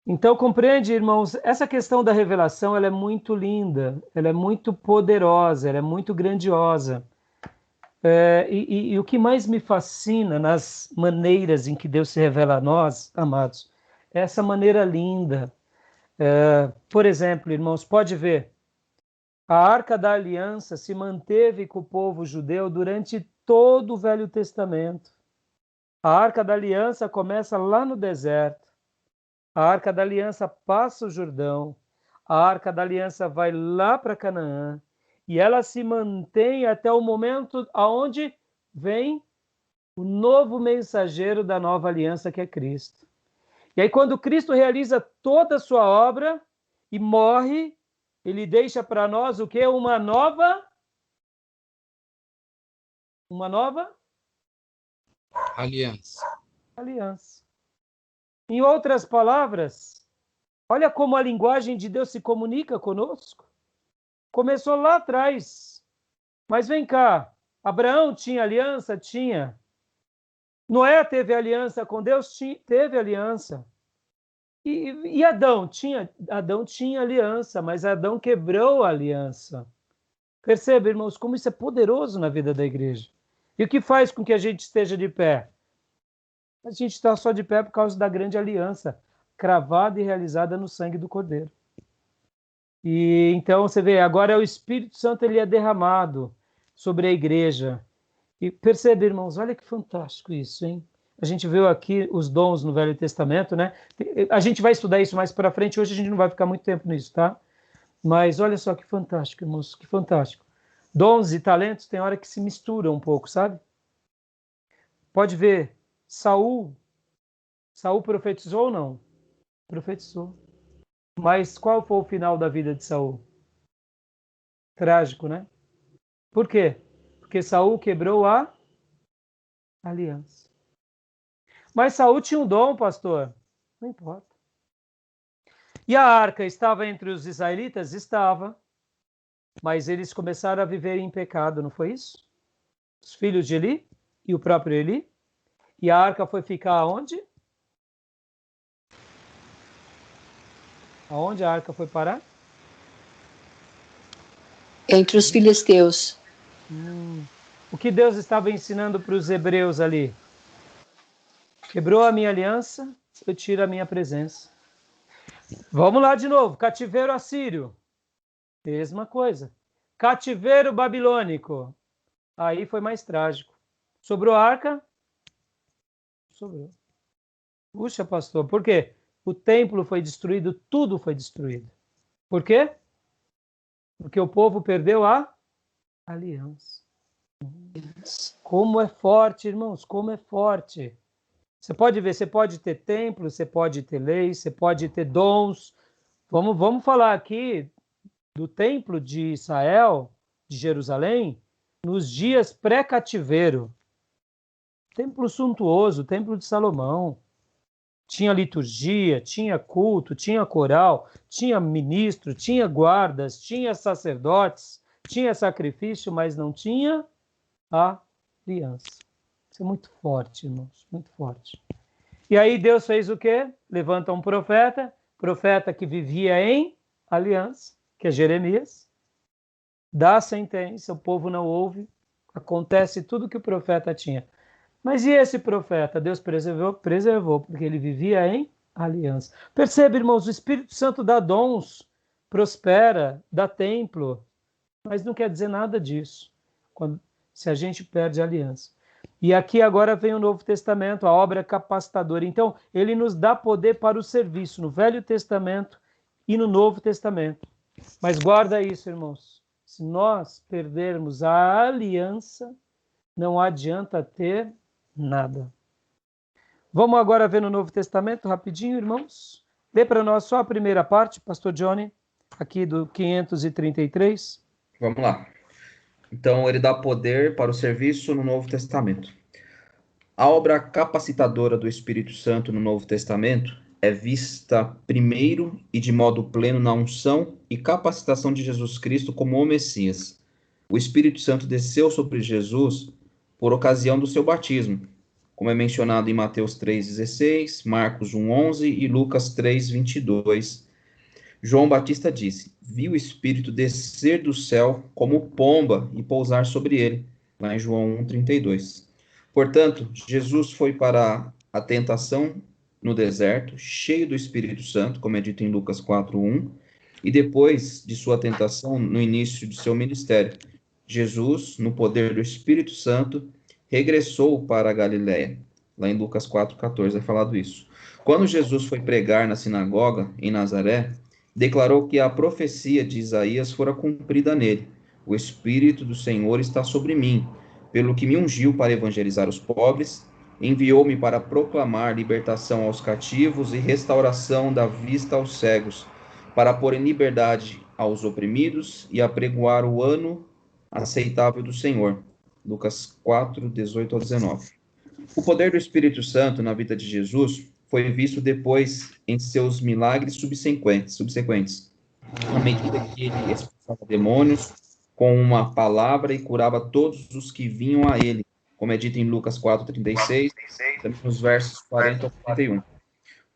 Então, compreende, irmãos, essa questão da revelação, ela é muito linda, ela é muito poderosa, ela é muito grandiosa. E o que mais me fascina nas maneiras em que Deus se revela a nós, amados, é essa maneira linda. Por exemplo, irmãos, pode ver, a Arca da Aliança se manteve com o povo judeu durante todo o Velho Testamento. A Arca da Aliança começa lá no deserto. A Arca da Aliança passa o Jordão. A Arca da Aliança vai lá para Canaã. E ela se mantém até o momento aonde vem o novo mensageiro da nova aliança, que é Cristo. E aí, quando Cristo realiza toda a sua obra e morre, ele deixa para nós o que? Uma nova Aliança. aliança. Em outras palavras, olha como a linguagem de Deus se comunica conosco. Começou lá atrás. Mas vem cá, Abraão tinha aliança? Tinha. Noé teve aliança com Deus? Teve aliança. E Adão? Adão tinha aliança, mas Adão quebrou a aliança. Perceba, irmãos, como isso é poderoso na vida da igreja. E o que faz com que a gente esteja de pé? A gente está só de pé por causa da grande aliança, cravada e realizada no sangue do Cordeiro. E então você vê, agora o Espírito Santo ele é derramado sobre a igreja. E percebe, irmãos, olha que fantástico isso, hein? A gente viu aqui os dons no Velho Testamento, né? A gente vai estudar isso mais para frente, hoje a gente não vai ficar muito tempo nisso, tá? Mas olha só que fantástico, irmãos, que fantástico. Dons e talentos tem hora que se misturam um pouco, sabe? Pode ver, Saul profetizou ou não? Profetizou. Mas qual foi o final da vida de Saul? Trágico, né? Por quê? Porque Saul quebrou a aliança. Mas Saul tinha um dom, pastor. Não importa. E a arca estava entre os israelitas? Estava. Mas eles começaram a viver em pecado, não foi isso? Os filhos de Eli e o próprio Eli. E a arca foi ficar onde? Aonde a arca foi parar? Entre os filisteus. O que Deus estava ensinando para os hebreus ali? Quebrou a minha aliança, eu tiro a minha presença. Vamos lá de novo. Cativeiro assírio. Mesma coisa. Cativeiro babilônico. Aí foi mais trágico. Sobrou a arca? Sobrou. Puxa, pastor, por quê? O templo foi destruído, tudo foi destruído. Por quê? Porque o povo perdeu a aliança. Como é forte, irmãos, como é forte. Você pode ver, você pode ter templo, você pode ter leis, você pode ter dons. Vamos falar aqui do templo de Israel, de Jerusalém, nos dias pré-cativeiro. Templo suntuoso, templo de Salomão. Tinha liturgia, tinha culto, tinha coral, tinha ministro, tinha guardas, tinha sacerdotes, tinha sacrifício, mas não tinha a aliança. Isso é muito forte, irmãos, muito forte. E aí Deus fez o quê? Levanta um profeta que vivia em aliança, que é Jeremias, dá a sentença, o povo não ouve, acontece tudo que o profeta tinha. Mas e esse profeta? Deus preservou, porque ele vivia em aliança. Percebe, irmãos, o Espírito Santo dá dons, prospera, dá templo, mas não quer dizer nada disso se a gente perde a aliança. E aqui agora vem o Novo Testamento, a obra capacitadora. Então, ele nos dá poder para o serviço no Velho Testamento e no Novo Testamento. Mas guarda isso, irmãos. Se nós perdermos a aliança, não adianta ter nada. Vamos agora ver no Novo Testamento, rapidinho, irmãos. Lê para nós só a primeira parte, pastor Johnny, aqui do 533. Vamos lá. Então, ele dá poder para o serviço no Novo Testamento. A obra capacitadora do Espírito Santo no Novo Testamento é vista primeiro e de modo pleno na unção e capacitação de Jesus Cristo como o Messias. O Espírito Santo desceu sobre Jesus por ocasião do seu batismo. como é mencionado em Mateus 3,16, Marcos 1,11 e Lucas 3,22. João Batista disse: "Vi o Espírito descer do céu como pomba e pousar sobre ele", lá em João 1,32. Portanto, Jesus foi para a tentação no deserto, cheio do Espírito Santo, como é dito em Lucas 4,1, e depois de sua tentação, no início de seu ministério, Jesus, no poder do Espírito Santo, regressou para a Galiléia. Lá em Lucas 4,14 é falado isso. Quando Jesus foi pregar na sinagoga, em Nazaré, declarou que a profecia de Isaías fora cumprida nele. "O Espírito do Senhor está sobre mim, pelo que me ungiu para evangelizar os pobres, enviou-me para proclamar libertação aos cativos e restauração da vista aos cegos, para pôr em liberdade aos oprimidos e apregoar o ano aceitável do Senhor." Lucas 4, 18 ao 19. O poder do Espírito Santo na vida de Jesus foi visto depois em seus milagres subsequentes, à medida que ele expulsava demônios com uma palavra e curava todos os que vinham a ele, como é dito em Lucas 4,36, também nos versos 40 ao 41.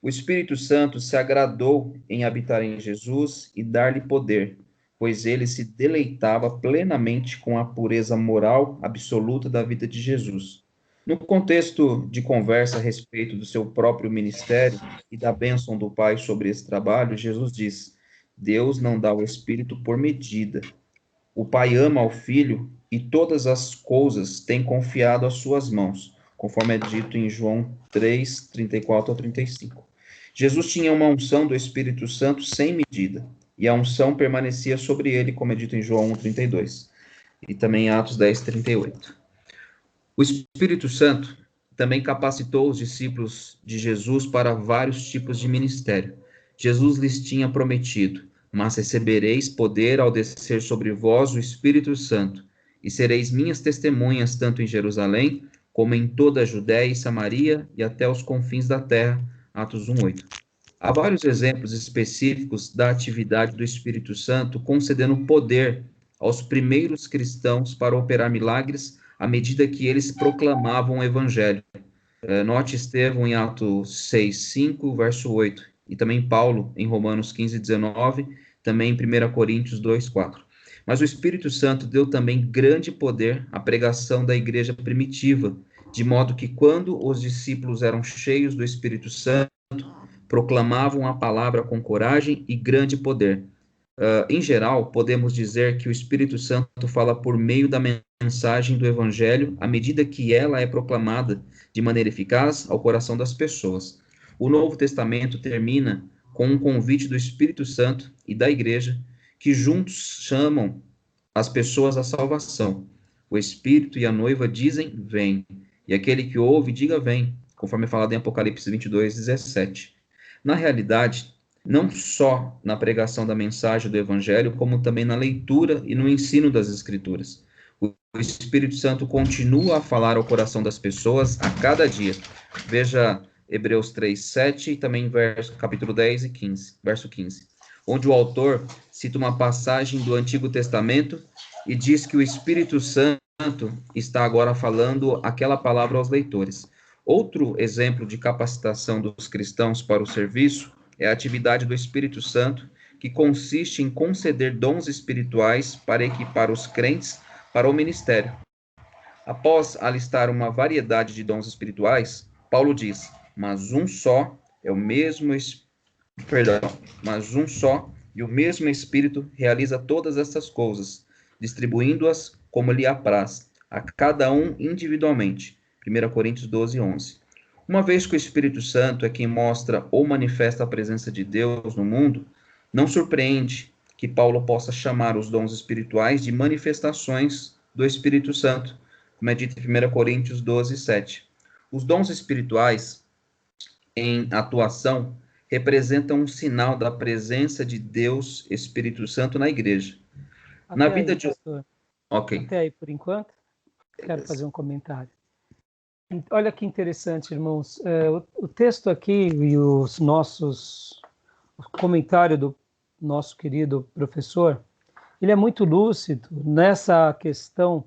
O Espírito Santo se agradou em habitar em Jesus e dar-lhe poder, pois ele se deleitava plenamente com a pureza moral absoluta da vida de Jesus. No contexto de conversa a respeito do seu próprio ministério e da bênção do Pai sobre esse trabalho, Jesus diz: "Deus não dá o Espírito por medida. O Pai ama ao Filho e todas as coisas tem confiado às suas mãos", conforme é dito em João 3, 34 ao 35. Jesus tinha uma unção do Espírito Santo sem medida, e a unção permanecia sobre ele, como é dito em João 1,32, e também em Atos 10, 38. O Espírito Santo também capacitou os discípulos de Jesus para vários tipos de ministério. Jesus lhes tinha prometido: "Mas recebereis poder ao descer sobre vós o Espírito Santo, e sereis minhas testemunhas tanto em Jerusalém, como em toda a Judéia e Samaria e até os confins da terra." Atos 1:8. Há vários exemplos específicos da atividade do Espírito Santo concedendo poder aos primeiros cristãos para operar milagres à medida que eles proclamavam o Evangelho. Note Estevão em Atos 6:5, verso 8, e também Paulo em Romanos 15:19, também em 1 Coríntios 2:4. Mas o Espírito Santo deu também grande poder à pregação da igreja primitiva, de modo que quando os discípulos eram cheios do Espírito Santo, proclamavam a palavra com coragem e grande poder. Em geral, podemos dizer que o Espírito Santo fala por meio da mensagem do Evangelho à medida que ela é proclamada de maneira eficaz ao coração das pessoas. O Novo Testamento termina com um convite do Espírito Santo e da Igreja, que juntos chamam as pessoas à salvação. O Espírito e a noiva dizem: "Vem", e aquele que ouve, diga: "Vem", conforme é falado em Apocalipse 22:17. Na realidade, não só na pregação da mensagem do Evangelho, como também na leitura e no ensino das Escrituras. O Espírito Santo continua a falar ao coração das pessoas a cada dia. Veja Hebreus 3:7 e também capítulo 10 e 15, verso 15, onde o autor cita uma passagem do Antigo Testamento e diz que o Espírito Santo está agora falando aquela palavra aos leitores. Outro exemplo de capacitação dos cristãos para o serviço é a atividade do Espírito Santo, que consiste em conceder dons espirituais para equipar os crentes para o ministério. Após alistar uma variedade de dons espirituais, Paulo diz: mas um só e o mesmo Espírito realiza todas essas coisas, distribuindo-as como lhe apraz, a cada um individualmente." 1 Coríntios 12:11. Uma vez que o Espírito Santo é quem mostra ou manifesta a presença de Deus no mundo, não surpreende que Paulo possa chamar os dons espirituais de manifestações do Espírito Santo, como é dito em 1 Coríntios 12:7. Os dons espirituais em atuação representam um sinal da presença de Deus, Espírito Santo, na igreja. Na vida de... pastor. Ok. Até aí, por enquanto. Quero fazer um comentário. Olha que interessante, irmãos. O texto aqui e o comentário do nosso querido professor, ele é muito lúcido nessa questão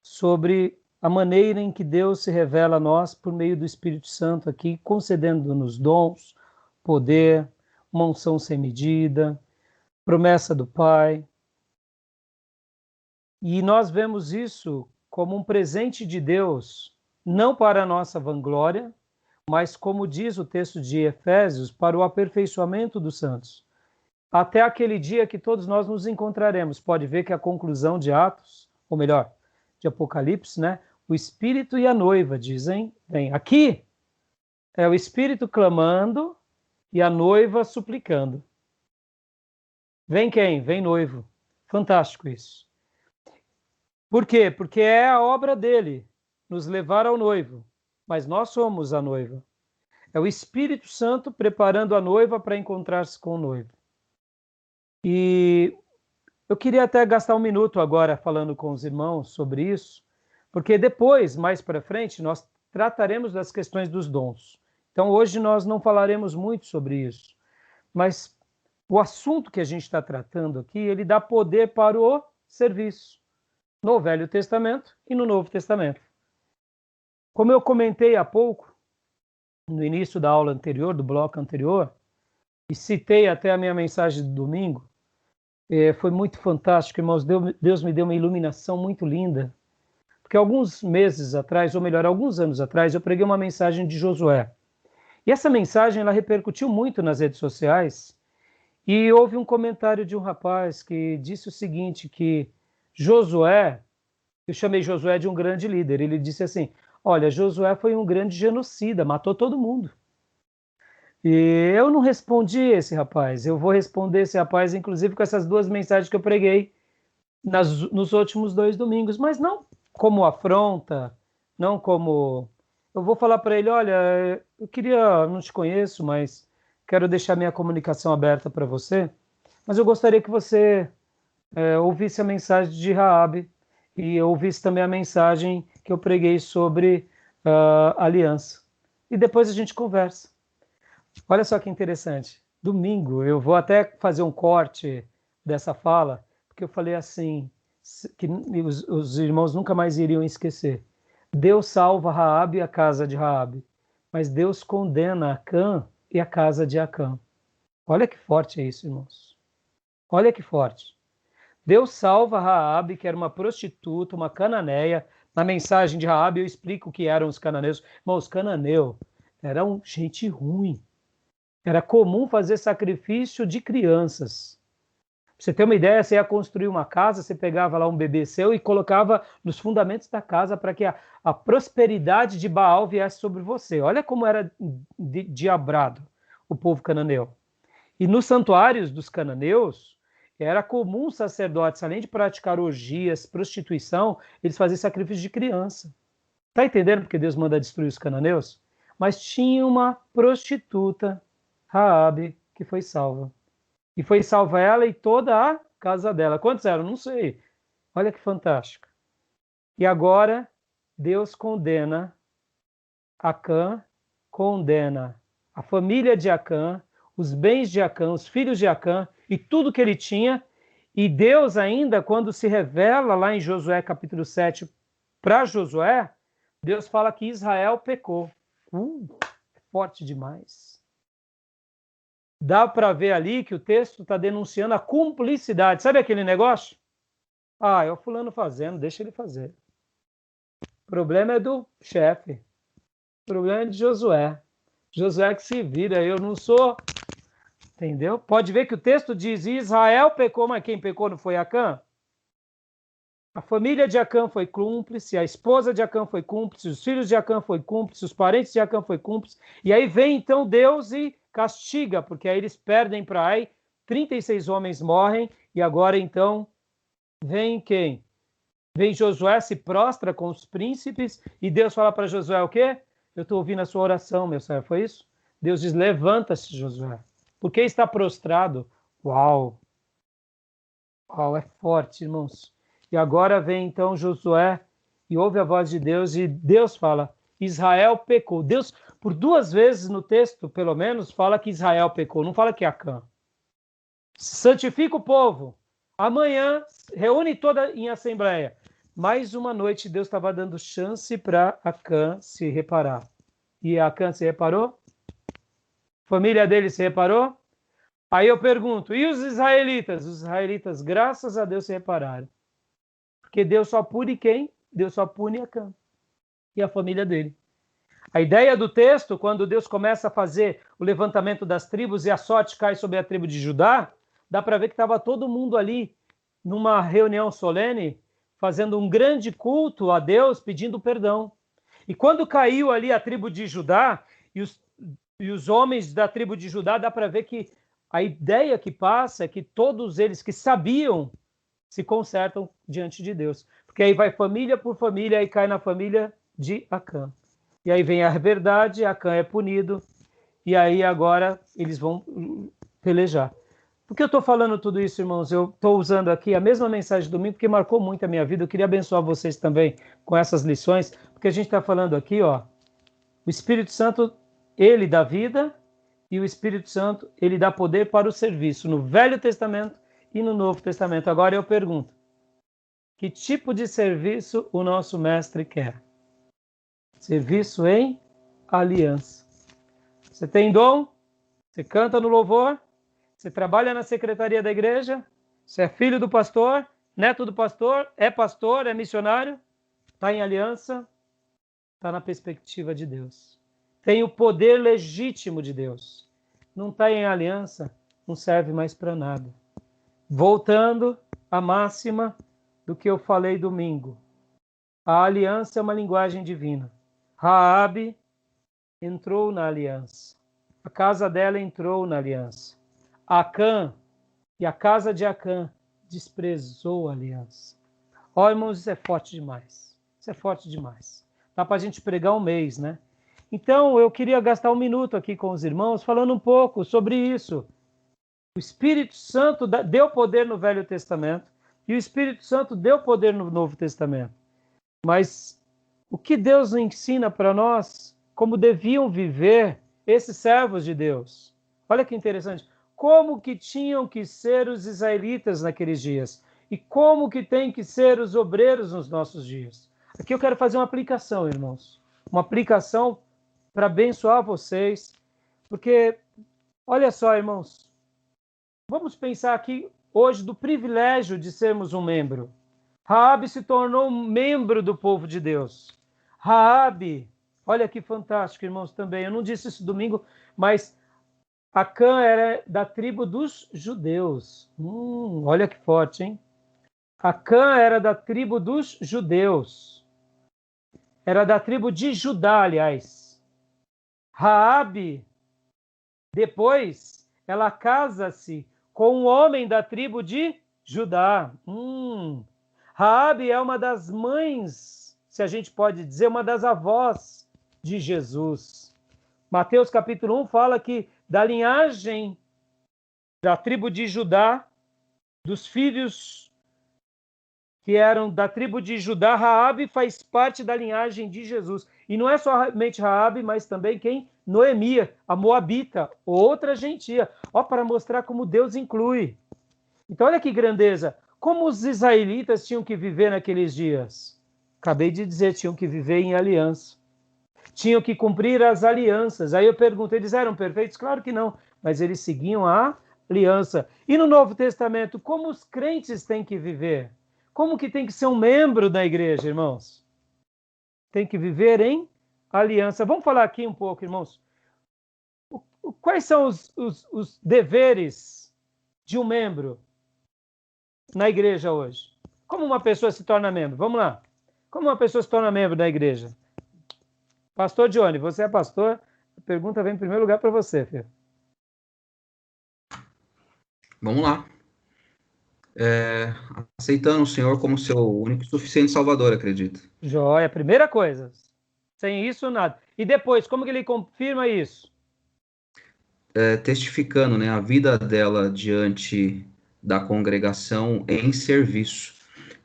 sobre a maneira em que Deus se revela a nós por meio do Espírito Santo aqui, concedendo-nos dons, poder, uma unção sem medida, promessa do Pai. E nós vemos isso como um presente de Deus, não para a nossa vanglória, mas, como diz o texto de Efésios, para o aperfeiçoamento dos santos. Até aquele dia que todos nós nos encontraremos. Pode ver que a conclusão de Atos, ou melhor, de Apocalipse, né? O Espírito e a noiva dizem, bem, aqui é o Espírito clamando e a noiva suplicando. Vem quem? Vem noivo. Fantástico isso. Por quê? Porque é a obra dele, nos levar ao noivo. Mas nós somos a noiva. É o Espírito Santo preparando a noiva para encontrar-se com o noivo. E eu queria até gastar um minuto agora falando com os irmãos sobre isso, porque depois, mais para frente, nós trataremos das questões dos dons. Então hoje nós não falaremos muito sobre isso, mas o assunto que a gente está tratando aqui, ele dá poder para o serviço, no Velho Testamento e no Novo Testamento. Como eu comentei há pouco, no início da aula anterior, do bloco anterior, e citei até a minha mensagem do domingo, foi muito fantástico, irmãos. Deus me deu uma iluminação muito linda, porque alguns meses atrás, ou melhor, alguns anos atrás, eu preguei uma mensagem de Josué. E essa mensagem, ela repercutiu muito nas redes sociais, e houve um comentário de um rapaz que disse o seguinte, que Josué, eu chamei Josué de um grande líder, ele disse assim, olha, Josué foi um grande genocida, matou todo mundo. E eu não respondi esse rapaz, eu vou responder esse rapaz, inclusive com essas duas mensagens que eu preguei nos últimos 2 domingos, mas não como afronta, não como... Eu vou falar para ele, olha, não te conheço, mas quero deixar minha comunicação aberta para você, mas eu gostaria que você ouvisse a mensagem de Raabe e ouvisse também a mensagem que eu preguei sobre aliança. E depois a gente conversa. Olha só que interessante. Domingo, eu vou até fazer um corte dessa fala, porque eu falei assim, que os irmãos nunca mais iriam esquecer. Deus salva Raabe e a casa de Raabe, mas Deus condena Acã e a casa de Acã. Olha que forte é isso, irmãos. Olha que forte. Deus salva Raabe, que era uma prostituta, uma cananeia. Na mensagem de Raabe eu explico o que eram os cananeus. Irmãos, os cananeus eram gente ruim. Era comum fazer sacrifício de crianças. Pra você ter uma ideia, você ia construir uma casa, você pegava lá um bebê seu e colocava nos fundamentos da casa para que a prosperidade de Baal viesse sobre você. Olha como era diabrado o povo cananeu. E nos santuários dos cananeus, era comum os sacerdotes, além de praticar orgias, prostituição, eles faziam sacrifício de criança. Está entendendo porque Deus manda destruir os cananeus? Mas tinha uma prostituta, Raabe, que foi salva. E foi salva ela e toda a casa dela. Quantos eram? Não sei. Olha que fantástico. E agora, Deus condena Acã, condena a família de Acã, os bens de Acã, os filhos de Acã e tudo que ele tinha. E Deus ainda, quando se revela lá em Josué capítulo 7 para Josué, Deus fala que Israel pecou. Forte demais. Dá para ver ali que o texto está denunciando a cumplicidade. Sabe aquele negócio? É o fulano fazendo, deixa ele fazer. O problema é do chefe. O problema é de Josué. Josué que se vira, eu não sou... Entendeu? Pode ver que o texto diz, Israel pecou, mas quem pecou não foi Acã? A família de Acã foi cúmplice, a esposa de Acã foi cúmplice, os filhos de Acã foi cúmplice, os parentes de Acã foi cúmplice. E aí vem então Deus e castiga, porque aí eles perdem para Ai, 36 homens morrem, e agora então vem quem? Vem Josué, se prostra com os príncipes, e Deus fala para Josué o quê? Eu estou ouvindo a sua oração, meu servo, foi isso? Deus diz, levanta-se, Josué. Por que está prostrado? Uau! Uau, é forte, irmãos. E agora vem então Josué e ouve a voz de Deus e Deus fala, Israel pecou. Deus, por 2 vezes no texto, pelo menos, fala que Israel pecou, não fala que é Acã. Santifica o povo. Amanhã, reúne toda em assembleia. Mais uma noite Deus estava dando chance para Acã se reparar. E Acã se reparou? Família dele se reparou? Aí eu pergunto, e os israelitas? Os israelitas, graças a Deus, se repararam. Porque Deus só pune quem? Deus só pune Acã e a família dele. A ideia do texto, quando Deus começa a fazer o levantamento das tribos e a sorte cai sobre a tribo de Judá, dá para ver que estava todo mundo ali numa reunião solene, fazendo um grande culto a Deus, pedindo perdão. E quando caiu ali a tribo de Judá, e os homens da tribo de Judá, dá para ver que a ideia que passa é que todos eles que sabiam se consertam diante de Deus. Porque aí vai família por família, aí cai na família de Acã. E aí vem a verdade, Acã é punido, e aí agora eles vão pelejar. Por que eu estou falando tudo isso, irmãos? Eu estou usando aqui a mesma mensagem do domingo, porque marcou muito a minha vida. Eu queria abençoar vocês também com essas lições, porque a gente está falando aqui, ó, o Espírito Santo, ele dá vida, e o Espírito Santo, ele dá poder para o serviço, no Velho Testamento e no Novo Testamento. Agora eu pergunto, que tipo de serviço o nosso mestre quer? Serviço em aliança. Você tem dom? Você canta no louvor? Você trabalha na secretaria da igreja? Você é filho do pastor? Neto do pastor? É missionário? Está em aliança? Está na perspectiva de Deus. Tem o poder legítimo de Deus. Não está em aliança, não serve mais para nada. Voltando à máxima do que eu falei domingo. A aliança é uma linguagem divina. Raabe entrou na aliança. A casa dela entrou na aliança. Acã e a casa de Acã desprezou a aliança. Ó, irmãos, isso é forte demais. Isso é forte demais. Dá para a gente pregar um mês, né? Então, eu queria gastar um minuto aqui com os irmãos falando um pouco sobre isso. O Espírito Santo deu poder no Velho Testamento e o Espírito Santo deu poder no Novo Testamento. Mas o que Deus ensina para nós, como deviam viver esses servos de Deus? Olha que interessante. Como que tinham que ser os israelitas naqueles dias? E como que tem que ser os obreiros nos nossos dias? Aqui eu quero fazer uma aplicação, irmãos. Uma aplicação para abençoar vocês. Porque, olha só, irmãos. Vamos pensar aqui hoje do privilégio de sermos um membro. Raabe se tornou um membro do povo de Deus. Raabe, olha que fantástico, irmãos, também. Eu não disse isso domingo, mas Acã era da tribo dos judeus. Olha que forte, hein? Acã era da tribo dos judeus. Era da tribo de Judá, aliás. Raabe, depois, ela casa-se com um homem da tribo de Judá. Raabe é uma das mães, se a gente pode dizer, uma das avós de Jesus. Mateus capítulo 1 fala que da linhagem da tribo de Judá, dos filhos que eram da tribo de Judá, Raabe faz parte da linhagem de Jesus. E não é somente Raabe, mas também quem? Noemi, a Moabita, outra gentia. Ó, para mostrar como Deus inclui. Então, olha que grandeza. Como os israelitas tinham que viver naqueles dias? Acabei de dizer, tinham que viver em aliança. Tinham que cumprir as alianças. Aí eu pergunto, eles eram perfeitos? Claro que não, mas eles seguiam a aliança. E no Novo Testamento, como os crentes têm que viver? Como que tem que ser um membro da igreja, irmãos? Tem que viver em aliança. Vamos falar aqui um pouco, irmãos. Quais são os deveres de um membro na igreja hoje? Como uma pessoa se torna membro? Vamos lá. Como uma pessoa se torna membro da igreja? Pastor Johnny, você é pastor? A pergunta vem em primeiro lugar para você, filho. Vamos lá. Aceitando o Senhor como seu único e suficiente Salvador, acredito. Joia, primeira coisa. Sem isso, nada. E depois, como que ele confirma isso? Testificando, né, a vida dela diante da congregação em serviço.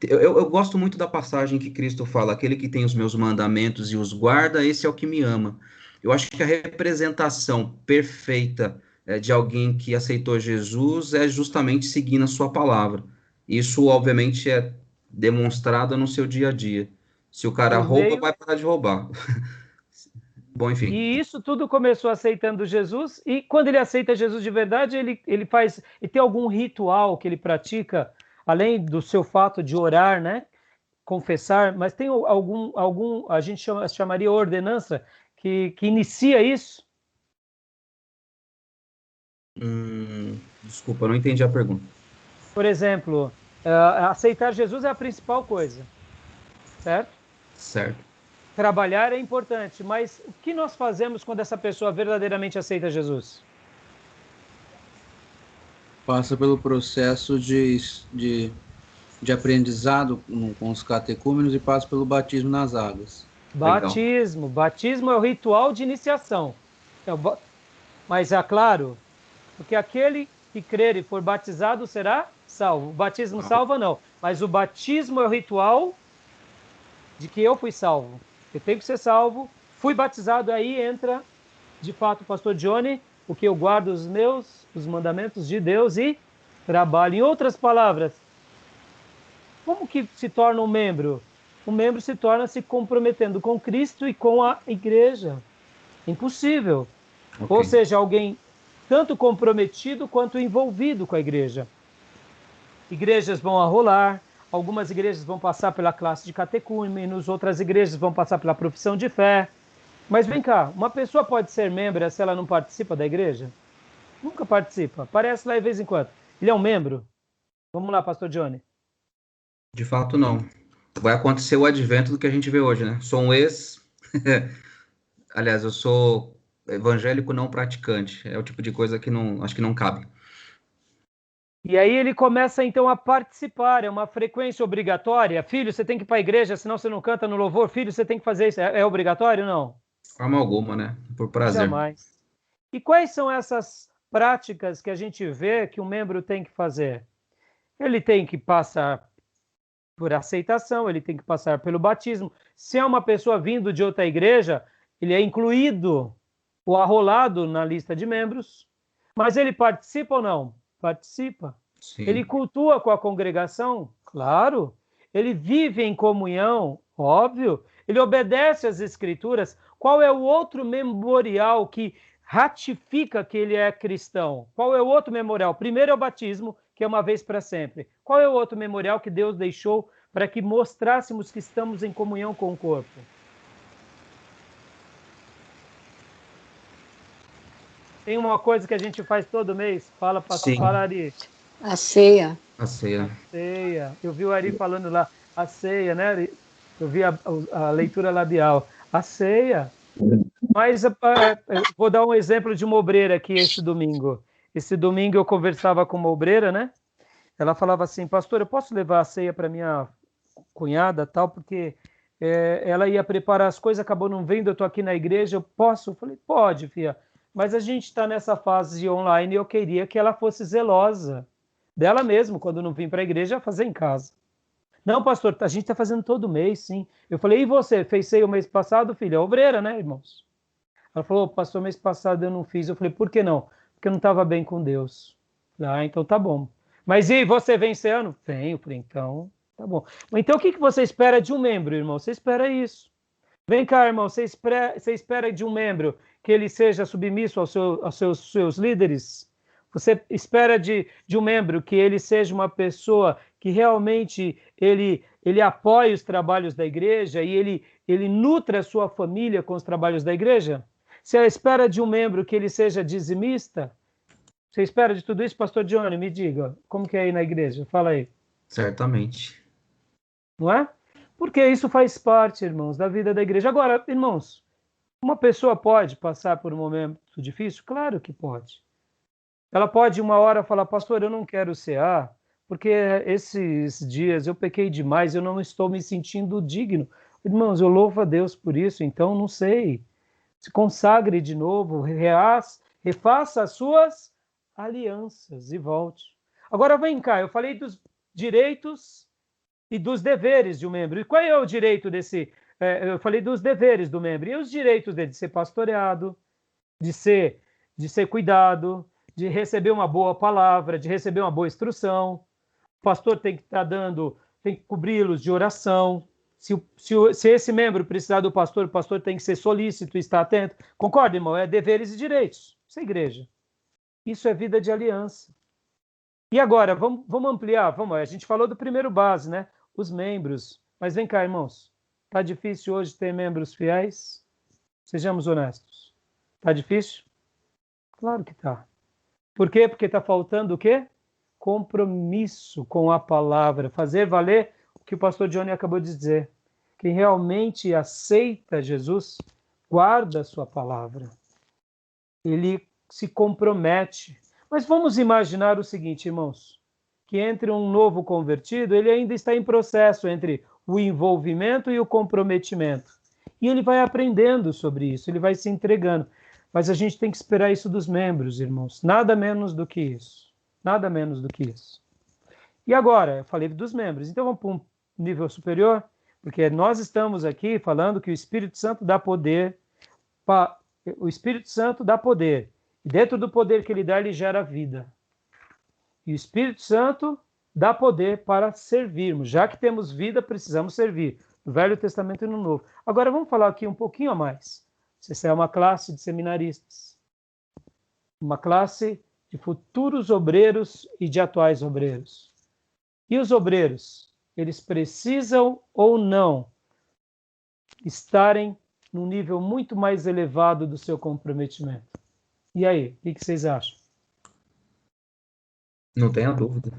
Eu gosto muito da passagem que Cristo fala, aquele que tem os meus mandamentos e os guarda, esse é o que me ama. Eu acho que a representação perfeita de alguém que aceitou Jesus é justamente seguindo a sua palavra. Isso, obviamente, é demonstrada no seu dia a dia. Se o cara Por rouba, meio... vai parar de roubar. Bom, enfim. E isso tudo começou aceitando Jesus, e quando ele aceita Jesus de verdade, ele faz, e tem algum ritual que ele pratica, além do seu fato de orar, né? Confessar, mas tem algum a gente chamaria ordenança, que inicia isso? Desculpa, eu não entendi a pergunta. Por exemplo, aceitar Jesus é a principal coisa, certo? Certo. Trabalhar é importante, mas o que nós fazemos quando essa pessoa verdadeiramente aceita Jesus? Passa pelo processo de aprendizado com os catecúmenos e passa pelo batismo nas águas. Legal. Batismo é o ritual de iniciação. Mas é claro, porque aquele que crer e for batizado será salvo. O batismo salva não, mas o batismo é o ritual de que eu fui salvo. Eu tenho que ser salvo, fui batizado, aí entra, de fato, o pastor Johnny, o que eu guardo os mandamentos de Deus e trabalho. Em outras palavras, como que se torna um membro? Um membro se torna se comprometendo com Cristo e com a igreja. Impossível. Okay. Ou seja, alguém tanto comprometido quanto envolvido com a igreja. Igrejas vão rolar, algumas igrejas vão passar pela classe de catecúmenos, outras igrejas vão passar pela profissão de fé. Mas vem cá, uma pessoa pode ser membro se ela não participa da igreja? Nunca participa, aparece lá de vez em quando. Ele é um membro? Vamos lá, pastor Johnny. De fato, não. Vai acontecer o advento do que a gente vê hoje, né? Sou um Aliás, eu sou evangélico não praticante. É o tipo de coisa que acho que não cabe. E aí ele começa, então, a participar. É uma frequência obrigatória. Filho, você tem que ir para a igreja, senão você não canta no louvor. Filho, você tem que fazer isso. É obrigatório ou não? De forma alguma, né? Por prazer. Jamais. E quais são essas práticas que a gente vê que um membro tem que fazer? Ele tem que passar por aceitação, ele tem que passar pelo batismo. Se é uma pessoa vindo de outra igreja, ele é incluído ou arrolado na lista de membros. Mas ele participa ou não? Participa. Sim. Ele cultua com a congregação? Claro. Ele vive em comunhão? Óbvio. Ele obedece às escrituras? Qual é o outro memorial que ratifica que ele é cristão? Qual é o outro memorial? Primeiro é o batismo, que é uma vez para sempre. Qual é o outro memorial que Deus deixou para que mostrássemos que estamos em comunhão com o corpo? Tem uma coisa que a gente faz todo mês. Fala, Ari. A ceia. A ceia. A ceia. Eu vi o Ari falando lá. A ceia, né, Ari? Eu vi a leitura labial. A ceia. Mas vou dar um exemplo de uma obreira aqui esse domingo. Esse domingo eu conversava com uma obreira, né? Ela falava assim, pastor, eu posso levar a ceia para minha cunhada, tal, porque ela ia preparar as coisas, acabou não vendo, eu estou aqui na igreja, eu posso? Eu falei, pode, filha. Mas a gente está nessa fase de online e eu queria que ela fosse zelosa dela mesma, quando não vim para a igreja, fazer em casa. Não, pastor, a gente está fazendo todo mês, sim. Eu falei, e você? Fez ceia o mês passado, filha? É obreira, né, irmãos? Ela falou, pastor, mês passado eu não fiz. Eu falei, por que não? Porque eu não estava bem com Deus. Ah, então tá bom. Mas e você vem esse ano? Venho. Eu falei, então, tá bom. Então o que você espera de um membro, irmão? Você espera isso. Vem cá, irmão, você espera de um membro que ele seja submisso aos seus líderes? Você espera de um membro que ele seja uma pessoa que realmente ele apoie os trabalhos da igreja e ele nutra a sua família com os trabalhos da igreja? Você espera de um membro que ele seja dizimista? Você espera de tudo isso, pastor Johnny? Me diga, como que é aí na igreja? Fala aí. Certamente. Não é? Porque isso faz parte, irmãos, da vida da igreja. Agora, irmãos, uma pessoa pode passar por um momento difícil? Claro que pode. Ela pode uma hora falar, pastor, eu não quero cear, porque esses dias eu pequei demais, eu não estou me sentindo digno. Irmãos, eu louvo a Deus por isso, então não sei. Se consagre de novo, refaça as suas alianças e volte. Agora vem cá, eu falei dos direitos e dos deveres de um membro. E qual é o direito desse? Eu falei dos deveres do membro. E os direitos dele? De ser pastoreado, de ser cuidado, de receber uma boa palavra, de receber uma boa instrução. O pastor tem que estar dando tem que cobri-los de oração. Se esse membro precisar do pastor, o pastor tem que ser solícito e estar atento. Concorda, irmão? É deveres e direitos. Isso é igreja. Isso é vida de aliança. E agora, vamos ampliar. A gente falou do primeiro base, né? Os membros. Mas vem cá, irmãos. Tá difícil hoje ter membros fiéis? Sejamos honestos. Tá difícil? Claro que tá. Por quê? Porque tá faltando o quê? Compromisso com a palavra. Fazer valer o que o pastor Johnny acabou de dizer. Quem realmente aceita Jesus, guarda a sua palavra. Ele se compromete. Mas vamos imaginar o seguinte, irmãos, que entre um novo convertido, ele ainda está em processo entre o envolvimento e o comprometimento. E ele vai aprendendo sobre isso, ele vai se entregando. Mas a gente tem que esperar isso dos membros, irmãos. Nada menos do que isso. Nada menos do que isso. E agora, eu falei dos membros. Então vamos para um nível superior, porque nós estamos aqui falando que o Espírito Santo dá poder. O Espírito Santo dá poder. E dentro do poder que ele dá, ele gera vida. E o Espírito Santo dá poder para servirmos. Já que temos vida, precisamos servir. No Velho Testamento e no Novo. Agora vamos falar aqui um pouquinho a mais. Essa é uma classe de seminaristas. Uma classe de futuros obreiros e de atuais obreiros. E os obreiros, eles precisam ou não estarem num nível muito mais elevado do seu comprometimento. E aí, o que vocês acham? Não tenha dúvida.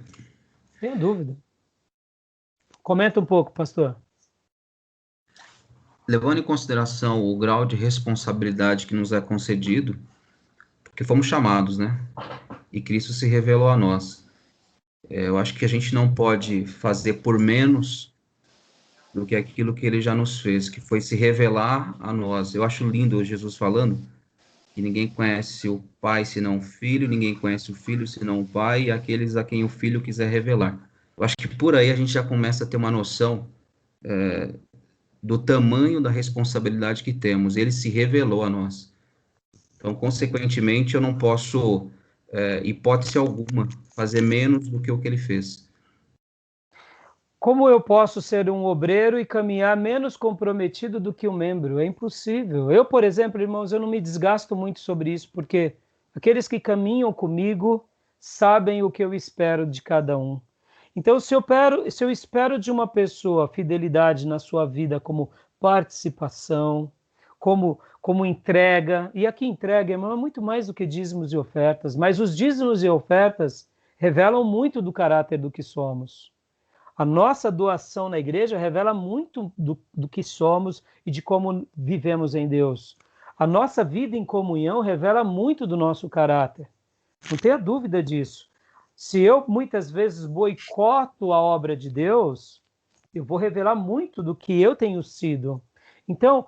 Tenho dúvida. Comenta um pouco, pastor. Levando em consideração o grau de responsabilidade que nos é concedido, porque fomos chamados, né? E Cristo se revelou a nós. Eu acho que a gente não pode fazer por menos do que aquilo que ele já nos fez, que foi se revelar a nós. Eu acho lindo Jesus falando que ninguém conhece o Pai senão o Filho, ninguém conhece o Filho senão o Pai, e aqueles a quem o Filho quiser revelar. Eu acho que por aí a gente já começa a ter uma noção do tamanho da responsabilidade que temos. Ele se revelou a nós. Então, consequentemente, eu não posso, hipótese alguma, fazer menos do que o que ele fez. Como eu posso ser um obreiro e caminhar menos comprometido do que um membro? É impossível. Eu, por exemplo, irmãos, eu não me desgasto muito sobre isso, porque aqueles que caminham comigo sabem o que eu espero de cada um. Então, se eu espero de uma pessoa fidelidade na sua vida como participação, como entrega, e aqui entrega, irmão, é muito mais do que dízimos e ofertas, mas os dízimos e ofertas revelam muito do caráter do que somos. A nossa doação na igreja revela muito do que somos e de como vivemos em Deus. A nossa vida em comunhão revela muito do nosso caráter. Não tenha dúvida disso. Se eu muitas vezes boicoto a obra de Deus, eu vou revelar muito do que eu tenho sido. Então,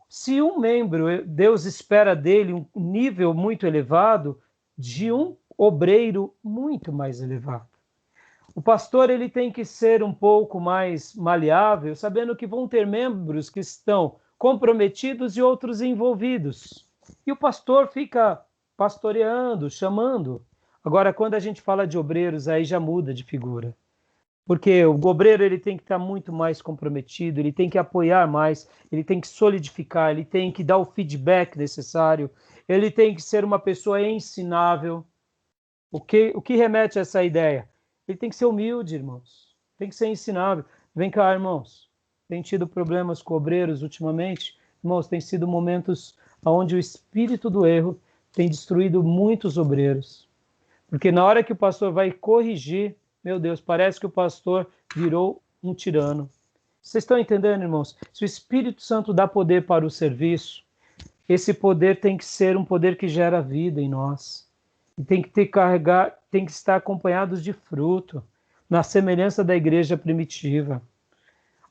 se um membro, Deus espera dele um nível muito elevado, de um obreiro muito mais elevado. O pastor ele tem que ser um pouco mais maleável, sabendo que vão ter membros que estão comprometidos e outros envolvidos. E o pastor fica pastoreando, chamando. Agora, quando a gente fala de obreiros, aí já muda de figura. Porque o obreiro ele tem que estar muito mais comprometido, ele tem que apoiar mais, ele tem que solidificar, ele tem que dar o feedback necessário, ele tem que ser uma pessoa ensinável. O que remete a essa ideia? Ele tem que ser humilde, irmãos. Tem que ser ensinável. Vem cá, irmãos. Tem tido problemas com obreiros ultimamente? Irmãos, tem sido momentos onde o espírito do erro tem destruído muitos obreiros. Porque na hora que o pastor vai corrigir, meu Deus, parece que o pastor virou um tirano. Vocês estão entendendo, irmãos? Se o Espírito Santo dá poder para o serviço, esse poder tem que ser um poder que gera vida em nós. E tem que estar acompanhados de fruto, na semelhança da igreja primitiva.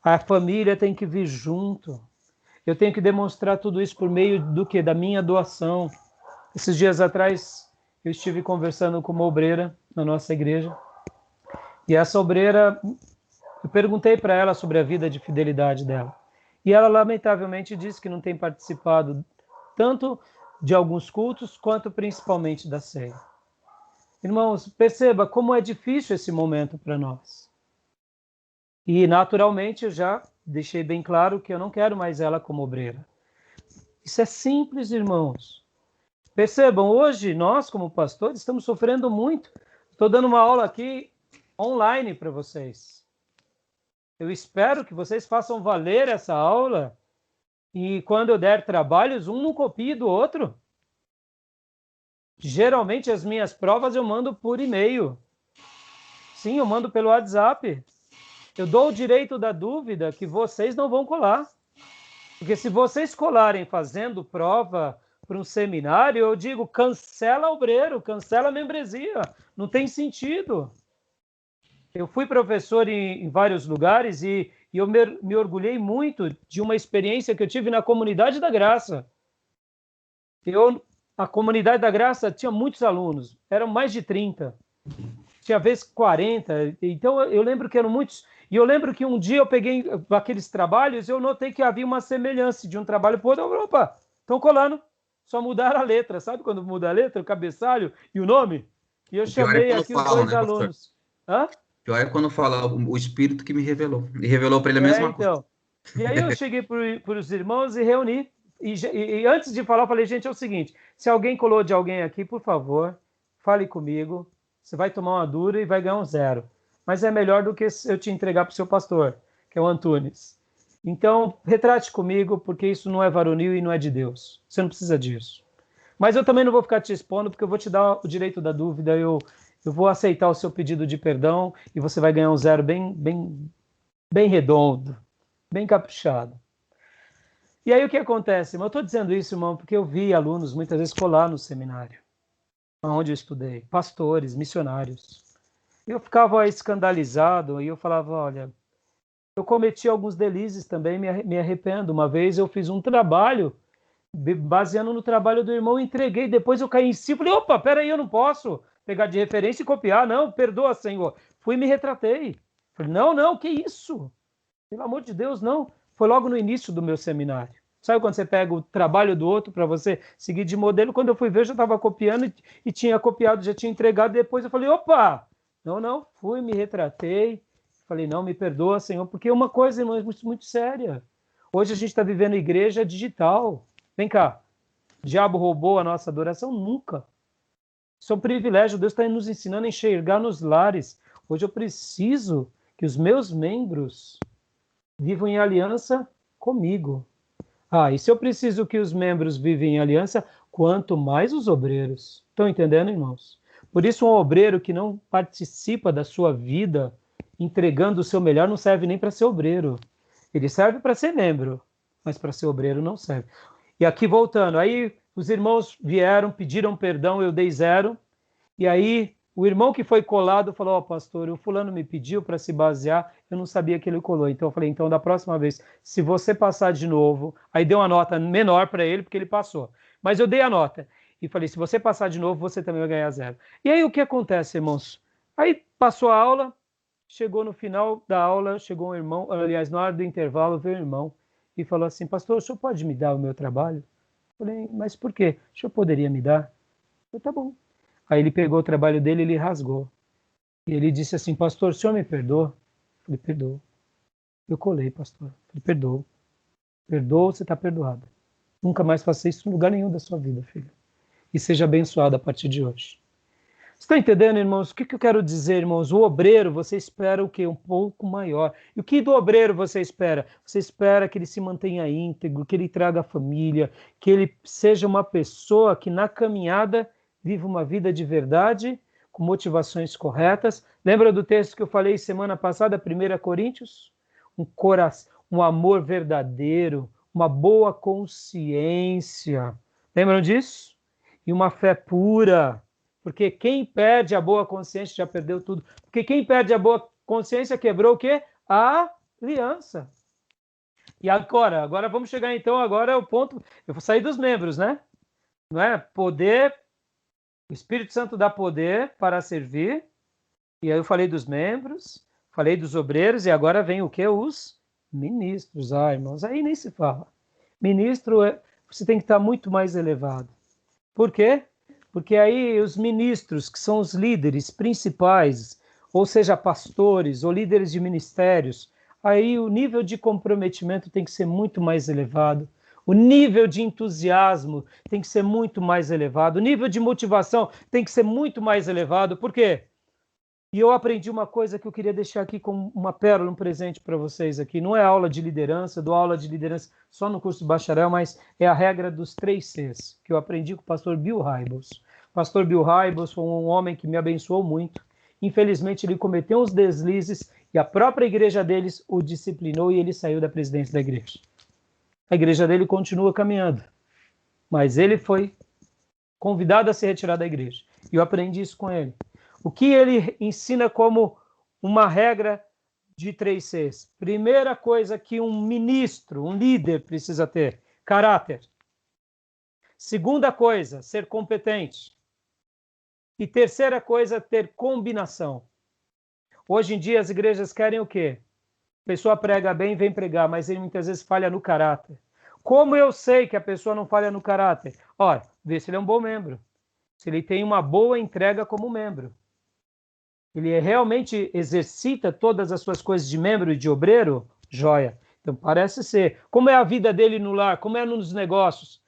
A família tem que vir junto. Eu tenho que demonstrar tudo isso por meio do quê? Da minha doação. Esses dias atrás, eu estive conversando com uma obreira na nossa igreja. E essa obreira, eu perguntei para ela sobre a vida de fidelidade dela. E ela, lamentavelmente, disse que não tem participado tanto de alguns cultos, quanto principalmente da ceia. Irmãos, perceba como é difícil esse momento para nós. E, naturalmente, eu já deixei bem claro que eu não quero mais ela como obreira. Isso é simples, irmãos. Percebam, hoje nós, como pastores, estamos sofrendo muito. Estou dando uma aula aqui online para vocês. Eu espero que vocês façam valer essa aula e quando eu der trabalhos, um não copie do outro. Geralmente as minhas provas eu mando por e-mail. Sim, eu mando pelo WhatsApp. Eu dou o direito da dúvida que vocês não vão colar. Porque se vocês colarem fazendo prova para um seminário, eu digo, cancela obreiro, cancela a membresia. Não tem sentido. Eu fui professor em vários lugares e eu me orgulhei muito de uma experiência que eu tive na Comunidade da Graça. A Comunidade da Graça tinha muitos alunos, eram mais de 30. Tinha vezes 40. Então eu lembro que eram muitos. E eu lembro que um dia eu peguei aqueles trabalhos e eu notei que havia uma semelhança de um trabalho para o outro. Opa, estão colando. Só mudaram a letra. Sabe quando muda a letra, o cabeçalho e o nome? E eu chamei aqui os dois alunos. Hã? Pior é quando fala o Espírito que me revelou. E revelou para ele a mesma coisa. E aí eu cheguei para os irmãos e reuni. E antes de falar, eu falei, gente, é o seguinte. Se alguém colou de alguém aqui, por favor, fale comigo. Você vai tomar uma dura e vai ganhar um 0. Mas é melhor do que eu te entregar para o seu pastor, que é o Antunes. Então, retrate comigo, porque isso não é varonil e não é de Deus. Você não precisa disso. Mas eu também não vou ficar te expondo, porque eu vou te dar o direito da dúvida. Eu vou aceitar o seu pedido de perdão e você vai ganhar um 0 bem redondo, bem caprichado. E aí o que acontece, irmão? Eu estou dizendo isso, irmão, porque eu vi alunos muitas vezes colar no seminário, onde eu estudei, pastores, missionários. Eu ficava escandalizado e eu falava, olha, eu cometi alguns delizes também, me arrependo. Uma vez eu fiz um trabalho, baseando no trabalho do irmão, entreguei, depois eu caí em si, falei, opa, peraí, eu não posso pegar de referência e copiar, não, perdoa, Senhor. Fui e me retratei. Falei, não, que isso? Pelo amor de Deus, não. Foi logo no início do meu seminário. Sabe quando você pega o trabalho do outro para você seguir de modelo? Quando eu fui ver, eu já estava copiando e tinha copiado, já tinha entregado. Depois eu falei, opa, não, fui, me retratei. Falei, não, me perdoa, Senhor, porque uma coisa, irmão, é muito séria. Hoje a gente está vivendo igreja digital. Vem cá, o diabo roubou a nossa adoração? Nunca. Isso é um privilégio, Deus está nos ensinando a enxergar nos lares. Hoje eu preciso que os meus membros vivam em aliança comigo. E se eu preciso que os membros vivem em aliança, quanto mais os obreiros. Estão entendendo, irmãos? Por isso, um obreiro que não participa da sua vida, entregando o seu melhor, não serve nem para ser obreiro. Ele serve para ser membro, mas para ser obreiro não serve. E aqui, voltando, aí os irmãos vieram, pediram perdão, eu dei 0. E aí, o irmão que foi colado falou, pastor, o fulano me pediu para se basear, eu não sabia que ele colou. Então eu falei, então da próxima vez, se você passar de novo, aí deu uma nota menor para ele, porque ele passou. Mas eu dei a nota. E falei, se você passar de novo, você também vai ganhar 0. E aí o que acontece, irmãos? Aí passou a aula, chegou no final da aula, chegou um irmão, aliás, na hora do intervalo, veio um irmão e falou assim, pastor, o senhor pode me dar o meu trabalho? Eu falei, mas por quê? O senhor poderia me dar? Eu falei, tá bom. Aí ele pegou o trabalho dele e ele rasgou. E ele disse assim, pastor, o senhor me perdoa? Eu falei, perdoa. Eu colei, pastor. Eu falei, perdoa. Perdoa, você está perdoado. Nunca mais faça isso em lugar nenhum da sua vida, filho. E seja abençoado a partir de hoje. Estão entendendo, irmãos? O que eu quero dizer, irmãos? O obreiro, você espera o quê? Um pouco maior. E o que do obreiro você espera? Você espera que ele se mantenha íntegro, que ele traga a família, que ele seja uma pessoa que na caminhada viva uma vida de verdade, com motivações corretas. Lembra do texto que eu falei semana passada, 1 Coríntios? Um amor verdadeiro, uma boa consciência. Lembram disso? E uma fé pura. Porque quem perde a boa consciência já perdeu tudo. Porque quem perde a boa consciência quebrou o quê? A aliança. E agora vamos chegar então, agora é o ponto, eu vou sair dos membros, né? Não é? Poder, o Espírito Santo dá poder para servir. E aí eu falei dos membros, falei dos obreiros, e agora vem o quê? Os ministros. Irmãos, aí nem se fala. Ministro, você tem que estar muito mais elevado. Por quê? Porque aí os ministros, que são os líderes principais, ou seja, pastores ou líderes de ministérios, aí o nível de comprometimento tem que ser muito mais elevado. O nível de entusiasmo tem que ser muito mais elevado. O nível de motivação tem que ser muito mais elevado. Por quê? E eu aprendi uma coisa que eu queria deixar aqui como uma pérola, um presente para vocês aqui. Não é aula de liderança, eu dou aula de liderança só no curso de bacharel, mas é a regra dos 3 Cs, que eu aprendi com o pastor Bill Hybels. O pastor Bill Hybels foi um homem que me abençoou muito. Infelizmente, ele cometeu uns deslizes e a própria igreja deles o disciplinou e ele saiu da presidência da igreja. A igreja dele continua caminhando, mas ele foi convidado a se retirar da igreja. E eu aprendi isso com ele. O que ele ensina como uma regra de 3 Cs? Primeira coisa que um ministro, um líder precisa ter: caráter. Segunda coisa, ser competente. E terceira coisa, ter combinação. Hoje em dia as igrejas querem o quê? A pessoa prega bem, vem pregar, mas ele muitas vezes falha no caráter. Como eu sei que a pessoa não falha no caráter? Olha, vê se ele é um bom membro. Se ele tem uma boa entrega como membro. Ele realmente exercita todas as suas coisas de membro e de obreiro? Joia. Então parece ser. Como é a vida dele no lar? Como é nos negócios?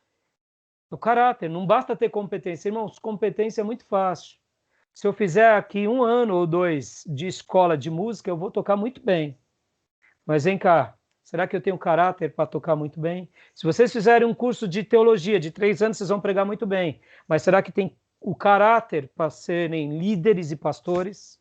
O caráter. Não basta ter competência. Irmãos, competência é muito fácil. Se eu fizer aqui 1 ano ou 2 de escola de música, eu vou tocar muito bem. Mas vem cá, será que eu tenho caráter para tocar muito bem? Se vocês fizerem um curso de teologia de 3 anos, vocês vão pregar muito bem. Mas será que tem o caráter para serem líderes e pastores?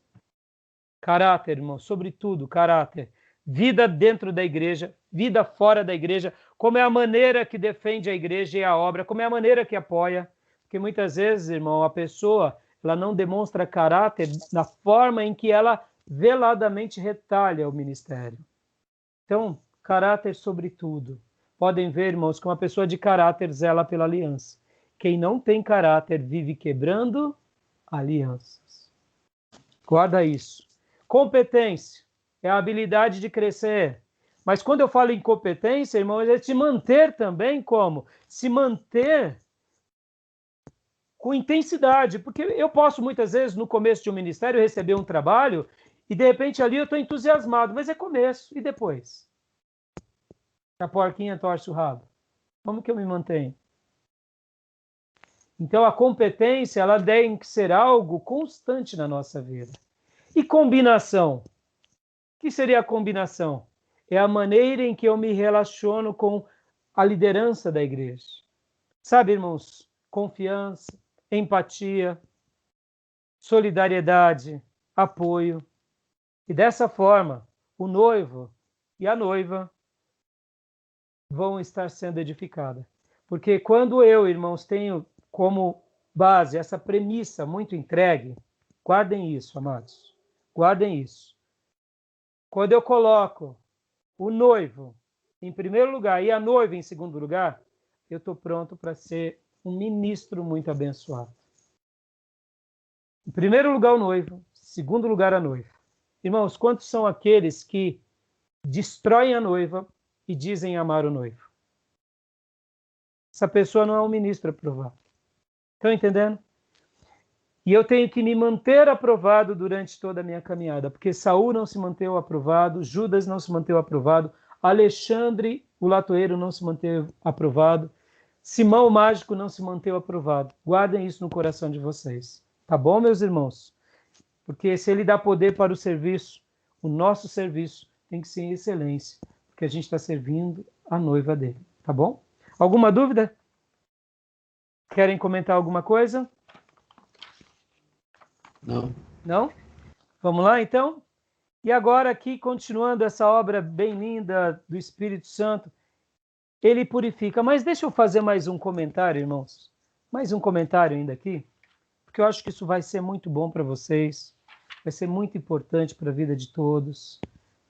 Caráter, irmão, sobretudo caráter. Vida dentro da igreja, vida fora da igreja, como é a maneira que defende a igreja e a obra, como é a maneira que apoia. Porque muitas vezes, irmão, a pessoa ela não demonstra caráter na forma em que ela veladamente retalha o ministério. Então, caráter sobretudo. Podem ver, irmãos, que uma pessoa de caráter zela pela aliança. Quem não tem caráter vive quebrando alianças. Guarda isso. Competência é a habilidade de crescer. Mas quando eu falo em competência, irmãos, é se manter também como? Se manter com intensidade. Porque eu posso, muitas vezes, no começo de um ministério, receber um trabalho e, de repente, ali eu estou entusiasmado. Mas é começo. E depois? A porquinha torce o rabo. Como que eu me mantenho? Então, a competência, ela tem que ser algo constante na nossa vida. E combinação? O que seria a combinação? É a maneira em que eu me relaciono com a liderança da igreja. Sabe, irmãos? Confiança, empatia, solidariedade, apoio. E dessa forma, o noivo e a noiva vão estar sendo edificadas. Porque quando eu, irmãos, tenho como base essa premissa muito entregue, guardem isso, amados. Guardem isso. Quando eu coloco o noivo em primeiro lugar e a noiva em segundo lugar, eu estou pronto para ser um ministro muito abençoado. Em primeiro lugar o noivo, em segundo lugar a noiva. Irmãos, quantos são aqueles que destroem a noiva e dizem amar o noivo? Essa pessoa não é um ministro aprovado. Estão entendendo? E eu tenho que me manter aprovado durante toda a minha caminhada, porque Saul não se manteve aprovado, Judas não se manteve aprovado, Alexandre, o latoeiro, não se manteve aprovado, Simão o mágico não se manteve aprovado. Guardem isso no coração de vocês. Tá bom, meus irmãos? Porque se ele dá poder para o serviço, o nosso serviço tem que ser em excelência, porque a gente está servindo a noiva dele. Tá bom? Alguma dúvida? Querem comentar alguma coisa? Não. Não? Vamos lá, então? E agora aqui, continuando essa obra bem linda do Espírito Santo, ele purifica. Mas deixa eu fazer mais um comentário, irmãos. Mais um comentário ainda aqui, porque eu acho que isso vai ser muito bom para vocês, vai ser muito importante para a vida de todos,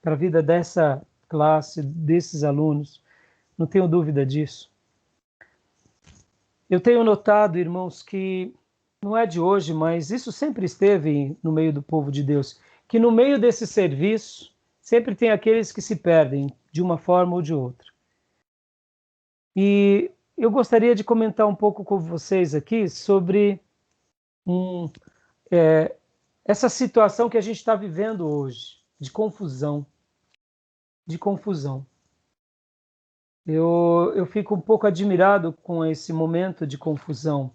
para a vida dessa classe, desses alunos. Não tenho dúvida disso. Eu tenho notado, irmãos, que não é de hoje, mas isso sempre esteve no meio do povo de Deus, que no meio desse serviço sempre tem aqueles que se perdem de uma forma ou de outra. E eu gostaria de comentar um pouco com vocês aqui sobre essa situação que a gente está vivendo hoje, de confusão. de confusão. Eu fico um pouco admirado com esse momento de confusão.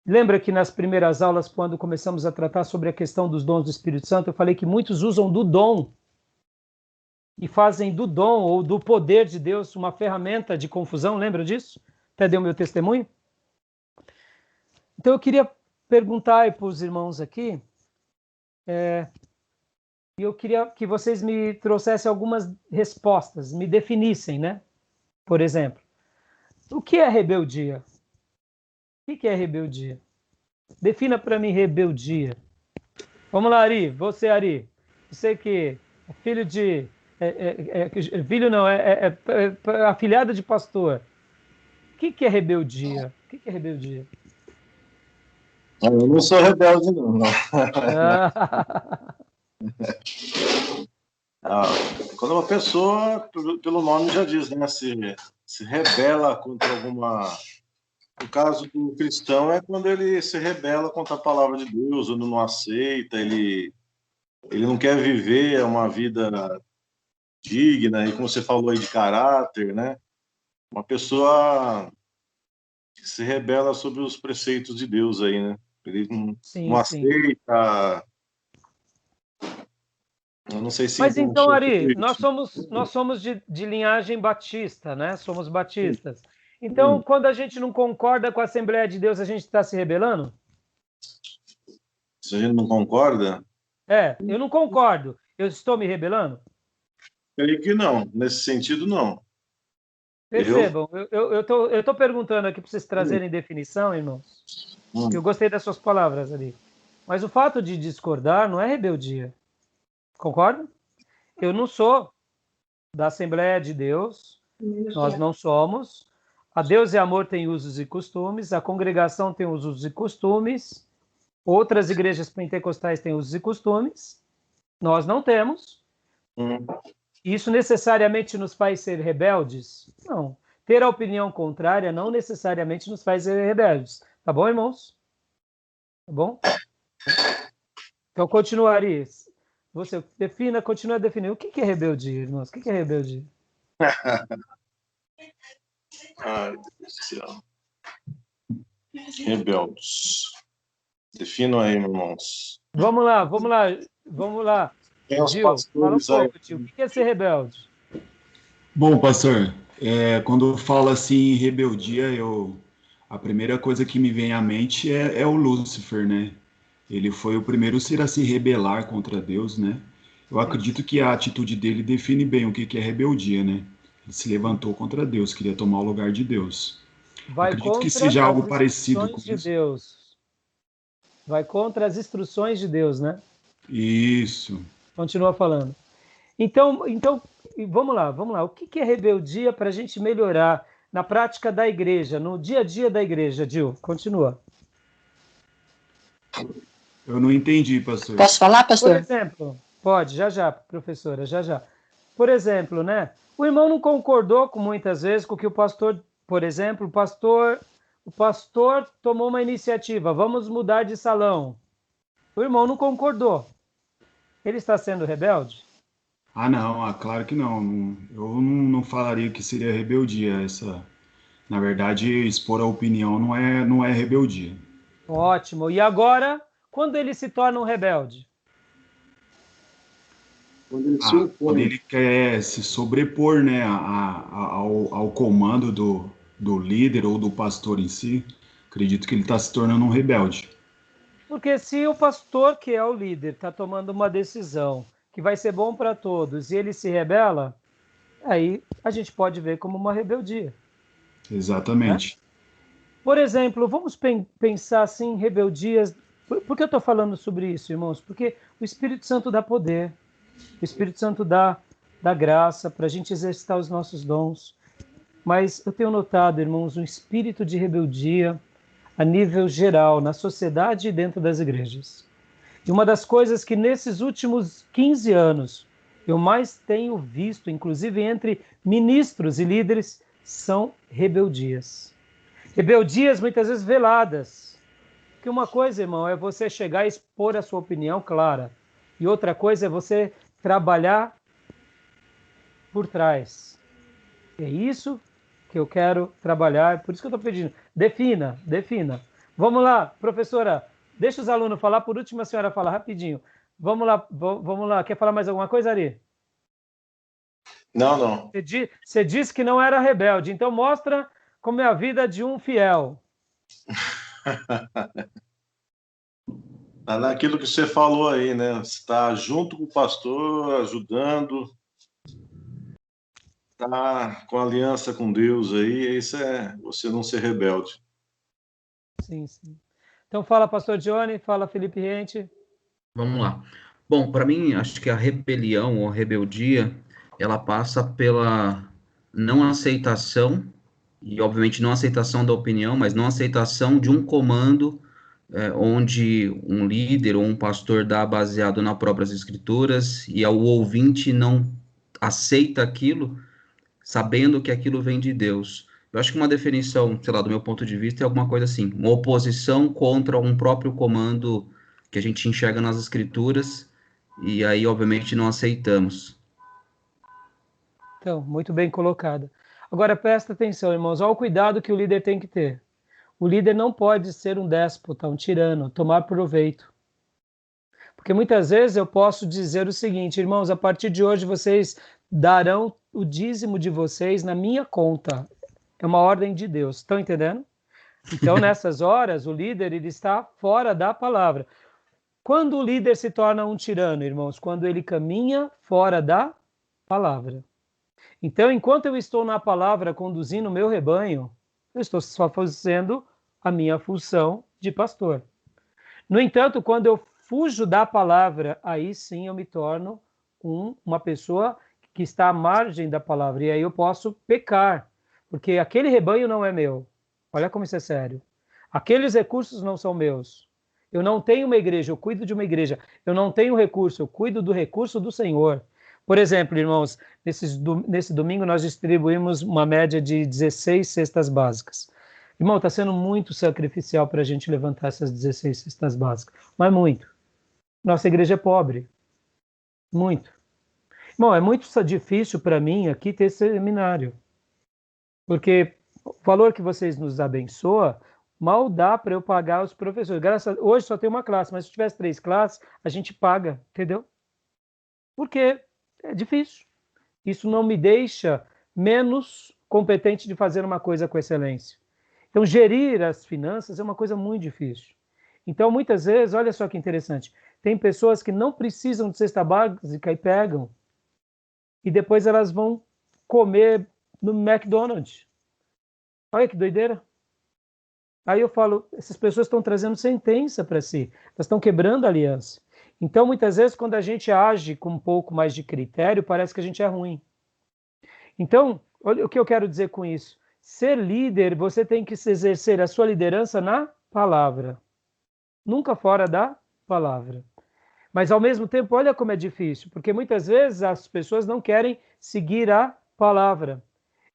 Lembra que nas primeiras aulas, quando começamos a tratar sobre a questão dos dons do Espírito Santo, eu falei que muitos usam do dom e fazem do dom ou do poder de Deus uma ferramenta de confusão, lembra disso? Até deu meu testemunho. Então eu queria perguntar para os irmãos aqui, e eu queria que vocês me trouxessem algumas respostas, me definissem, né? Por exemplo, o que é rebeldia? O que é rebeldia? Defina para mim rebeldia. Vamos lá, Ari. Você, Ari. Você que é filho de... filho não, afilhado de pastor. O que é rebeldia? O que é rebeldia? Eu não sou rebelde, não. Quando uma pessoa, pelo nome já diz, né, se rebela contra alguma... No caso do cristão, é quando ele se rebela contra a palavra de Deus, ou não aceita, ele não quer viver uma vida digna, e como você falou aí de caráter, né? Uma pessoa que se rebela sobre os preceitos de Deus aí, né? Ele não aceita... Eu não sei se... Mas então, Ari, nós somos de linhagem batista, né? Somos batistas. Então, quando a gente não concorda com a Assembleia de Deus, a gente está se rebelando? Se a gente não concorda? Eu não concordo. Eu estou me rebelando? Creio que não. Nesse sentido, não. Percebam, eu estou perguntando aqui para vocês trazerem definição, irmãos. Eu gostei das suas palavras ali. Mas o fato de discordar não é rebeldia. Concorda? Eu não sou da Assembleia de Deus. Nós não somos. A Deus e Amor tem usos e costumes. A congregação tem usos e costumes. Outras igrejas pentecostais têm usos e costumes. Nós não temos. Isso necessariamente nos faz ser rebeldes? Não. Ter a opinião contrária não necessariamente nos faz ser rebeldes. Tá bom, irmãos? Tá bom? Então, continuaria. Você continua a definir. O que é rebeldia, irmãos? O que é rebeldia? Ai, Deus do céu. Rebeldes. Definam aí, irmãos. Vamos lá. Gil, fala um pouco, tio. O que é ser rebelde? Bom, pastor, quando eu falo assim rebeldia, a primeira coisa que me vem à mente é o Lúcifer, né? Ele foi o primeiro ser a se rebelar contra Deus, né? Eu acredito que a atitude dele define bem o que é rebeldia, né? Ele se levantou contra Deus, queria tomar o lugar de Deus. Acredito que seja algo parecido com isso. Deus. Vai contra as instruções de Deus, né? Isso. Continua falando. Então, vamos lá. O que é rebeldia para a gente melhorar na prática da igreja, no dia a dia da igreja, Gil? Continua. Eu não entendi, pastor. Posso falar, pastor? Por exemplo, pode, já, professora, já. Por exemplo, né? O irmão não concordou com muitas vezes com o que o pastor, por exemplo, o pastor tomou uma iniciativa, vamos mudar de salão. O irmão não concordou. Ele está sendo rebelde? Não, claro que não. Eu não falaria que seria rebeldia. Na verdade, expor a opinião não é rebeldia. Ótimo. E agora, quando ele se torna um rebelde? Quando ele quer se sobrepor, né, ao comando do líder ou do pastor em si, acredito que ele está se tornando um rebelde. Porque se o pastor, que é o líder, está tomando uma decisão que vai ser bom para todos e ele se rebela, aí a gente pode ver como uma rebeldia. Exatamente. Né? Por exemplo, vamos pensar assim, rebeldias. Por que eu estou falando sobre isso, irmãos? Porque o Espírito Santo dá poder. O Espírito Santo dá graça para a gente exercitar os nossos dons. Mas eu tenho notado, irmãos, um espírito de rebeldia a nível geral, na sociedade e dentro das igrejas. E uma das coisas que nesses últimos 15 anos eu mais tenho visto, inclusive entre ministros e líderes, são rebeldias. Rebeldias muitas vezes veladas. Porque uma coisa, irmão, é você chegar e expor a sua opinião clara. E outra coisa é você trabalhar por trás. É isso que eu quero trabalhar, por isso que eu estou pedindo. Defina. Vamos lá, professora, deixa os alunos falar, por último a senhora fala rapidinho. Vamos lá. Quer falar mais alguma coisa, Ari? Não. Você disse que não era rebelde, então mostra como é a vida de um fiel. Naquilo que você falou aí, né? Você está junto com o pastor, ajudando, está com aliança com Deus aí, isso é você não ser rebelde. Sim. Então fala, pastor Johnny, fala, Felipe Rente. Vamos lá. Bom, para mim, acho que a rebelião ou rebeldia, ela passa pela não aceitação, e obviamente não aceitação da opinião, mas não aceitação de um comando onde um líder ou um pastor dá baseado nas próprias escrituras e o ouvinte não aceita aquilo, sabendo que aquilo vem de Deus. Eu acho que uma definição, sei lá, do meu ponto de vista, é alguma coisa assim, uma oposição contra um próprio comando que a gente enxerga nas escrituras e aí, obviamente, não aceitamos. Então, muito bem colocada. Agora, presta atenção, irmãos, olha o cuidado que o líder tem que ter. O líder não pode ser um déspota, um tirano, tomar proveito. Porque muitas vezes eu posso dizer o seguinte, irmãos, a partir de hoje vocês darão o dízimo de vocês na minha conta. É uma ordem de Deus, estão entendendo? Então, nessas horas, o líder ele está fora da palavra. Quando o líder se torna um tirano, irmãos? Quando ele caminha fora da palavra. Então, enquanto eu estou na palavra conduzindo o meu rebanho, eu estou só fazendo a minha função de pastor. No entanto, quando eu fujo da palavra, aí sim eu me torno uma pessoa que está à margem da palavra. E aí eu posso pecar, porque aquele rebanho não é meu. Olha como isso é sério. Aqueles recursos não são meus. Eu não tenho uma igreja, eu cuido de uma igreja. Eu não tenho recurso, eu cuido do recurso do Senhor. Por exemplo, irmãos, nesse domingo nós distribuímos uma média de 16 cestas básicas. Irmão, está sendo muito sacrificial para a gente levantar essas 16 cestas básicas, mas muito. Nossa igreja é pobre. Muito. Irmão, é muito difícil para mim aqui ter seminário. Porque o valor que vocês nos abençoam, mal dá para eu pagar os professores. Hoje só tem uma classe, mas se tivesse 3 classes, a gente paga, entendeu? Porque é difícil. Isso não me deixa menos competente de fazer uma coisa com excelência. Então, gerir as finanças é uma coisa muito difícil. Então, muitas vezes, olha só que interessante, tem pessoas que não precisam de cesta básica e pegam, e depois elas vão comer no McDonald's. Olha que doideira. Aí eu falo, essas pessoas estão trazendo sentença para si, elas estão quebrando a aliança. Então, muitas vezes, quando a gente age com um pouco mais de critério, parece que a gente é ruim. Então, olha o que eu quero dizer com isso. Ser líder, você tem que exercer a sua liderança na palavra. Nunca fora da palavra. Mas, ao mesmo tempo, olha como é difícil, porque muitas vezes as pessoas não querem seguir a palavra.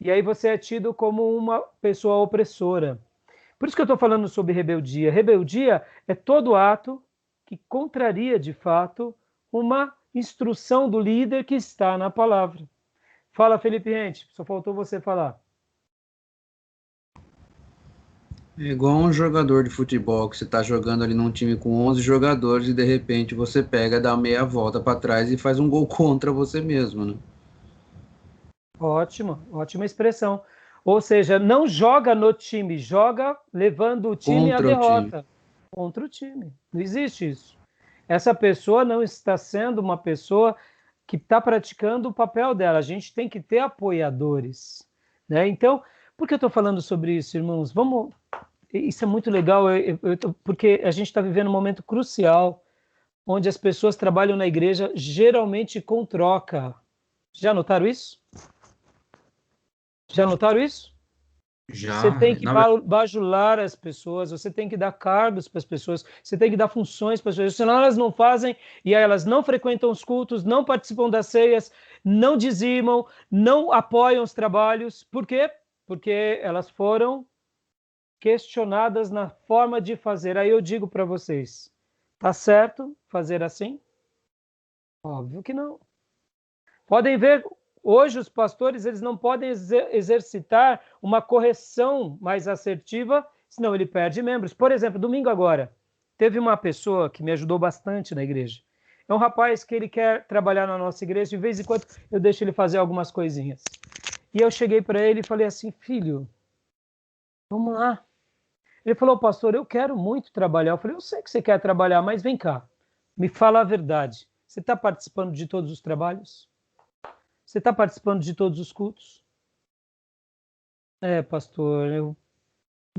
E aí você é tido como uma pessoa opressora. Por isso que eu estou falando sobre rebeldia. Rebeldia é todo ato que contraria, de fato, uma instrução do líder que está na palavra. Fala, Felipe Rente, só faltou você falar. É igual um jogador de futebol que você está jogando ali num time com 11 jogadores e de repente você pega, dá meia volta para trás e faz um gol contra você mesmo, né? Ótima expressão. Ou seja, não joga no time, joga levando o time à derrota. Contra o time. Não existe isso. Essa pessoa não está sendo uma pessoa que está praticando o papel dela. A gente tem que ter apoiadores, né? Então, por que eu estou falando sobre isso, irmãos? Isso é muito legal, porque a gente está vivendo um momento crucial, onde as pessoas trabalham na igreja geralmente com troca. Já notaram isso? Já notaram isso? Já, Você tem que bajular as pessoas, você tem que dar cargos para as pessoas, você tem que dar funções para as pessoas, senão elas não fazem, e aí elas não frequentam os cultos, não participam das ceias, não dizimam, não apoiam os trabalhos. Por quê? Porque elas foram questionadas na forma de fazer. Aí eu digo para vocês, tá certo fazer assim? Óbvio que não. Podem ver Hoje os pastores eles não podem exercitar uma correção mais assertiva, senão ele perde membros. Por exemplo, domingo agora, teve uma pessoa que me ajudou bastante na igreja. É um rapaz que ele quer trabalhar na nossa igreja, de vez em quando eu deixo ele fazer algumas coisinhas. E eu cheguei para ele e falei assim, filho, vamos lá. Ele falou, pastor, eu quero muito trabalhar. Eu falei, eu sei que você quer trabalhar, mas vem cá, me fala a verdade. Você está participando de todos os trabalhos? Você está participando de todos os cultos? É, pastor, eu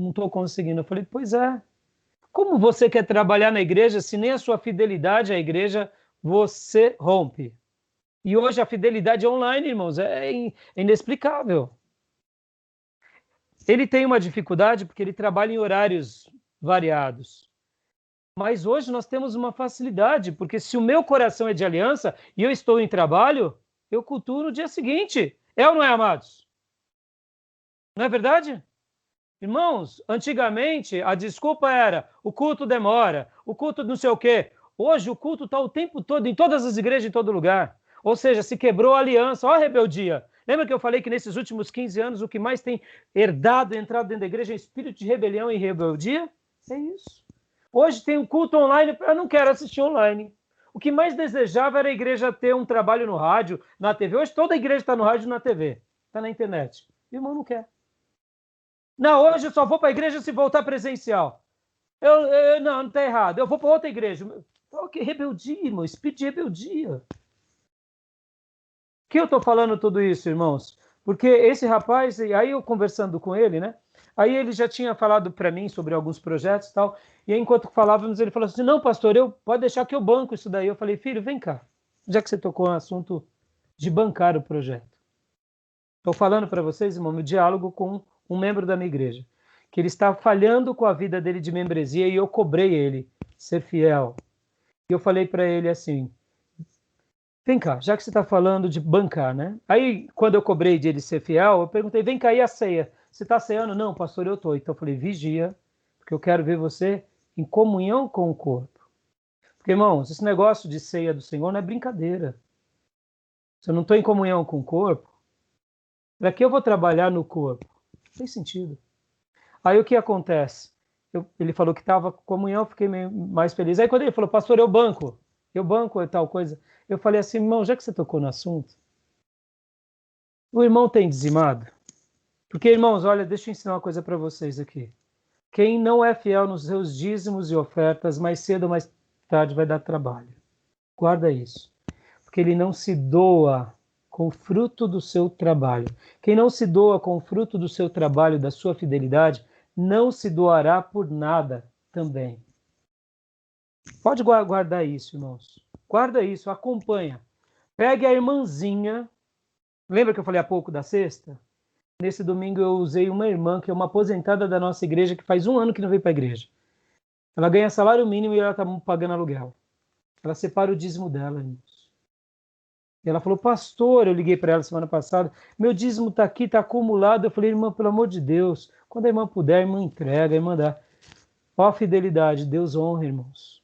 não estou conseguindo. Eu falei, pois é. Como você quer trabalhar na igreja se nem a sua fidelidade à igreja você rompe? E hoje a fidelidade é online, irmãos, é inexplicável. Ele tem uma dificuldade porque ele trabalha em horários variados. Mas hoje nós temos uma facilidade, porque se o meu coração é de aliança e eu estou em trabalho, eu cultuo no dia seguinte. É ou não é, amados? Não é verdade? Irmãos, antigamente a desculpa era o culto demora, o culto não sei o quê. Hoje o culto está o tempo todo, em todas as igrejas, em todo lugar. Ou seja, se quebrou a aliança. Olha a rebeldia. Lembra que eu falei que nesses últimos 15 anos o que mais tem herdado, entrado dentro da igreja é espírito de rebelião e rebeldia? É isso. Hoje tem um culto online, eu não quero assistir online. O que mais desejava era a igreja ter um trabalho no rádio, na TV. Hoje toda a igreja está no rádio e na TV, está na internet. O irmão não quer. Não, hoje eu só vou para a igreja se voltar presencial. Não está errado. Eu vou para outra igreja. Que rebeldia, irmão, espírito de rebeldia. Que eu estou falando tudo isso, irmãos? Porque esse rapaz, aí eu conversando com ele, né? Aí ele já tinha falado para mim sobre alguns projetos e tal. E aí, enquanto falávamos, ele falou assim, não, pastor, pode deixar que eu banco isso daí. Eu falei, filho, vem cá. Já que você tocou no assunto de bancar o projeto. Estou falando para vocês, irmão, no diálogo com um membro da minha igreja, que ele está falhando com a vida dele de membresia e eu cobrei ele ser fiel. E eu falei para ele assim, vem cá, já que você está falando de bancar, né? Aí, quando eu cobrei de ele ser fiel, eu perguntei, vem cá, e a ceia? Você está ceando? Não, pastor, eu estou. Então eu falei, vigia, porque eu quero ver você em comunhão com o corpo. Porque, irmãos, esse negócio de ceia do Senhor não é brincadeira. Se eu não estou em comunhão com o corpo, para que eu vou trabalhar no corpo? Não tem sentido. Aí o que acontece? Ele falou que estava com comunhão, fiquei mais feliz. Aí quando ele falou, pastor, eu banco e tal coisa. Eu falei assim, irmão, já que você tocou no assunto, o irmão tem dizimado? Porque, irmãos, olha, deixa eu ensinar uma coisa para vocês aqui. Quem não é fiel nos seus dízimos e ofertas, mais cedo ou mais tarde vai dar trabalho. Guarda isso. Porque ele não se doa com o fruto do seu trabalho. Quem não se doa com o fruto do seu trabalho, da sua fidelidade, não se doará por nada também. Pode guardar isso, irmãos. Guarda isso, acompanha. Pegue a irmãzinha. Lembra que eu falei há pouco da cesta? Nesse domingo eu usei uma irmã que é uma aposentada da nossa igreja, que faz 1 ano que não veio para a igreja. Ela ganha salário mínimo e ela está pagando aluguel. Ela separa o dízimo dela, irmãos. E ela falou, pastor, eu liguei para ela semana passada, meu dízimo está aqui, está acumulado. Eu falei, irmã, pelo amor de Deus, quando a irmã puder, a irmã entrega, a irmã dá. Ó a fidelidade, Deus honra, irmãos.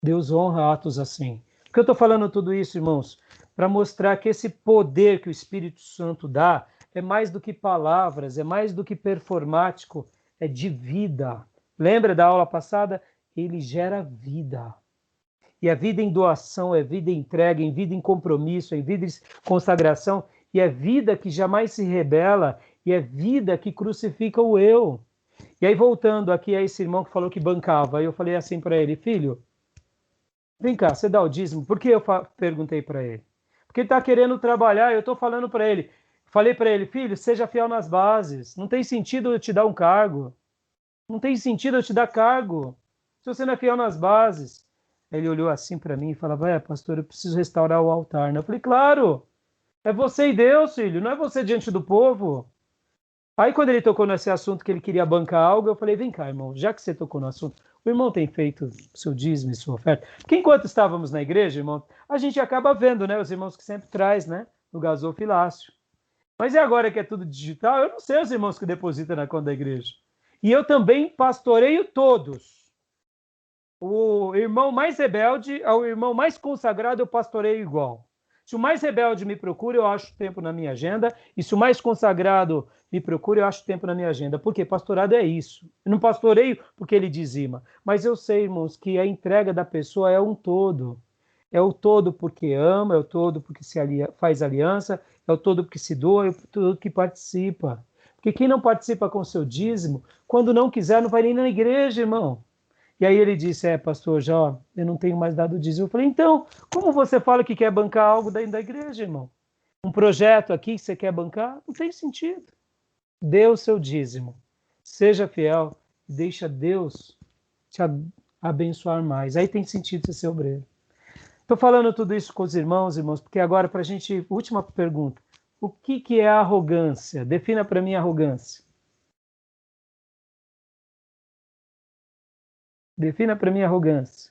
Deus honra atos assim. Por que eu estou falando tudo isso, irmãos? Para mostrar que esse poder que o Espírito Santo dá é mais do que palavras, é mais do que performático, é de vida. Lembra da aula passada? Ele gera vida. E a vida em doação, é vida em entrega, em vida em compromisso, é vida em consagração, e é vida que jamais se rebela, e é vida que crucifica o eu. E aí, voltando aqui a esse irmão que falou que bancava, aí eu falei assim para ele, filho, vem cá, você dá o dízimo? Por que eu perguntei para ele? Porque ele está querendo trabalhar, eu estou falando para ele, falei para ele, filho, seja fiel nas bases, não tem sentido eu te dar um cargo, não tem sentido eu te dar cargo, se você não é fiel nas bases. Ele olhou assim para mim e falava, pastor, eu preciso restaurar o altar, né? Eu falei, claro, é você e Deus, filho, não é você diante do povo. Aí quando ele tocou nesse assunto que ele queria bancar algo, eu falei, vem cá, irmão, já que você tocou no assunto, o irmão tem feito seu dízimo e sua oferta. Porque enquanto estávamos na igreja, irmão, a gente acaba vendo, né, os irmãos que sempre traz, né, no gasofilácio. Mas e agora que é tudo digital, eu não sei os irmãos que depositam na conta da igreja. E eu também pastoreio todos. O irmão mais rebelde ao irmão mais consagrado eu pastoreio igual. Se o mais rebelde me procura, eu acho tempo na minha agenda. E se o mais consagrado me procura, eu acho tempo na minha agenda. Porque pastorado é isso. Eu não pastoreio porque ele dizima. Mas eu sei, irmãos, que a entrega da pessoa é um todo. É o todo porque ama, é o todo porque faz aliança, é o todo porque se doa, é o todo que participa. Porque quem não participa com o seu dízimo, quando não quiser, não vai nem na igreja, irmão. E aí ele disse, pastor, já eu não tenho mais dado dízimo. Eu falei, então, como você fala que quer bancar algo dentro da igreja, irmão? Um projeto aqui que você quer bancar? Não tem sentido. Dê o seu dízimo. Seja fiel. Deixa Deus te abençoar mais. Aí tem sentido você ser obreiro. Estou falando tudo isso com os irmãos, porque agora para a gente... Última pergunta. O que é arrogância? Defina para mim arrogância. Defina para mim arrogância.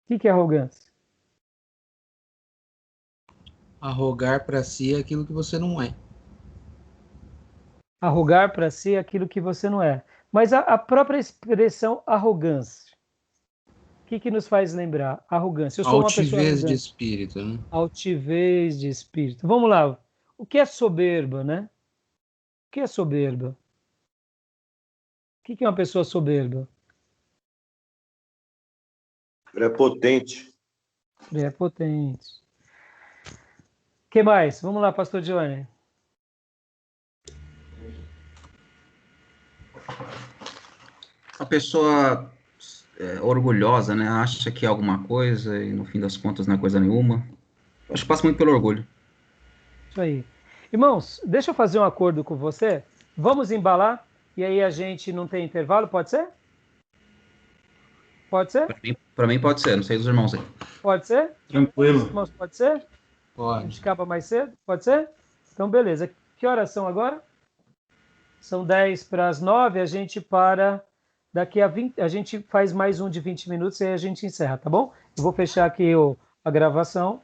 O que é arrogância? Arrogar para si é aquilo que você não é. Arrogar para si é aquilo que você não é. Mas a própria expressão arrogância, o que nos faz lembrar? Arrogância. Eu sou uma pessoa Altivez arrogante. de espírito, né? Altivez de espírito. Vamos lá. O que é soberba, né? O que é soberba? O que é uma pessoa soberba? Prepotente. Prepotente. O que mais? Vamos lá, pastor Johnny. A pessoa orgulhosa, né? Acha que é alguma coisa e no fim das contas não é coisa nenhuma. Eu acho que passa muito pelo orgulho. Isso aí. Irmãos, deixa eu fazer um acordo com você. Vamos embalar e aí a gente não tem intervalo, pode ser? Pode ser? Para mim pode ser, não sei dos irmãos aí. Pode ser? Tranquilo. Irmãos, pode ser? A Pode. gente acaba mais cedo? Pode ser? Então, beleza. Que horas são agora? São 10:50. A gente para daqui a 20. A gente faz mais um de 20 minutos e aí a gente encerra, tá bom? Eu vou fechar aqui a gravação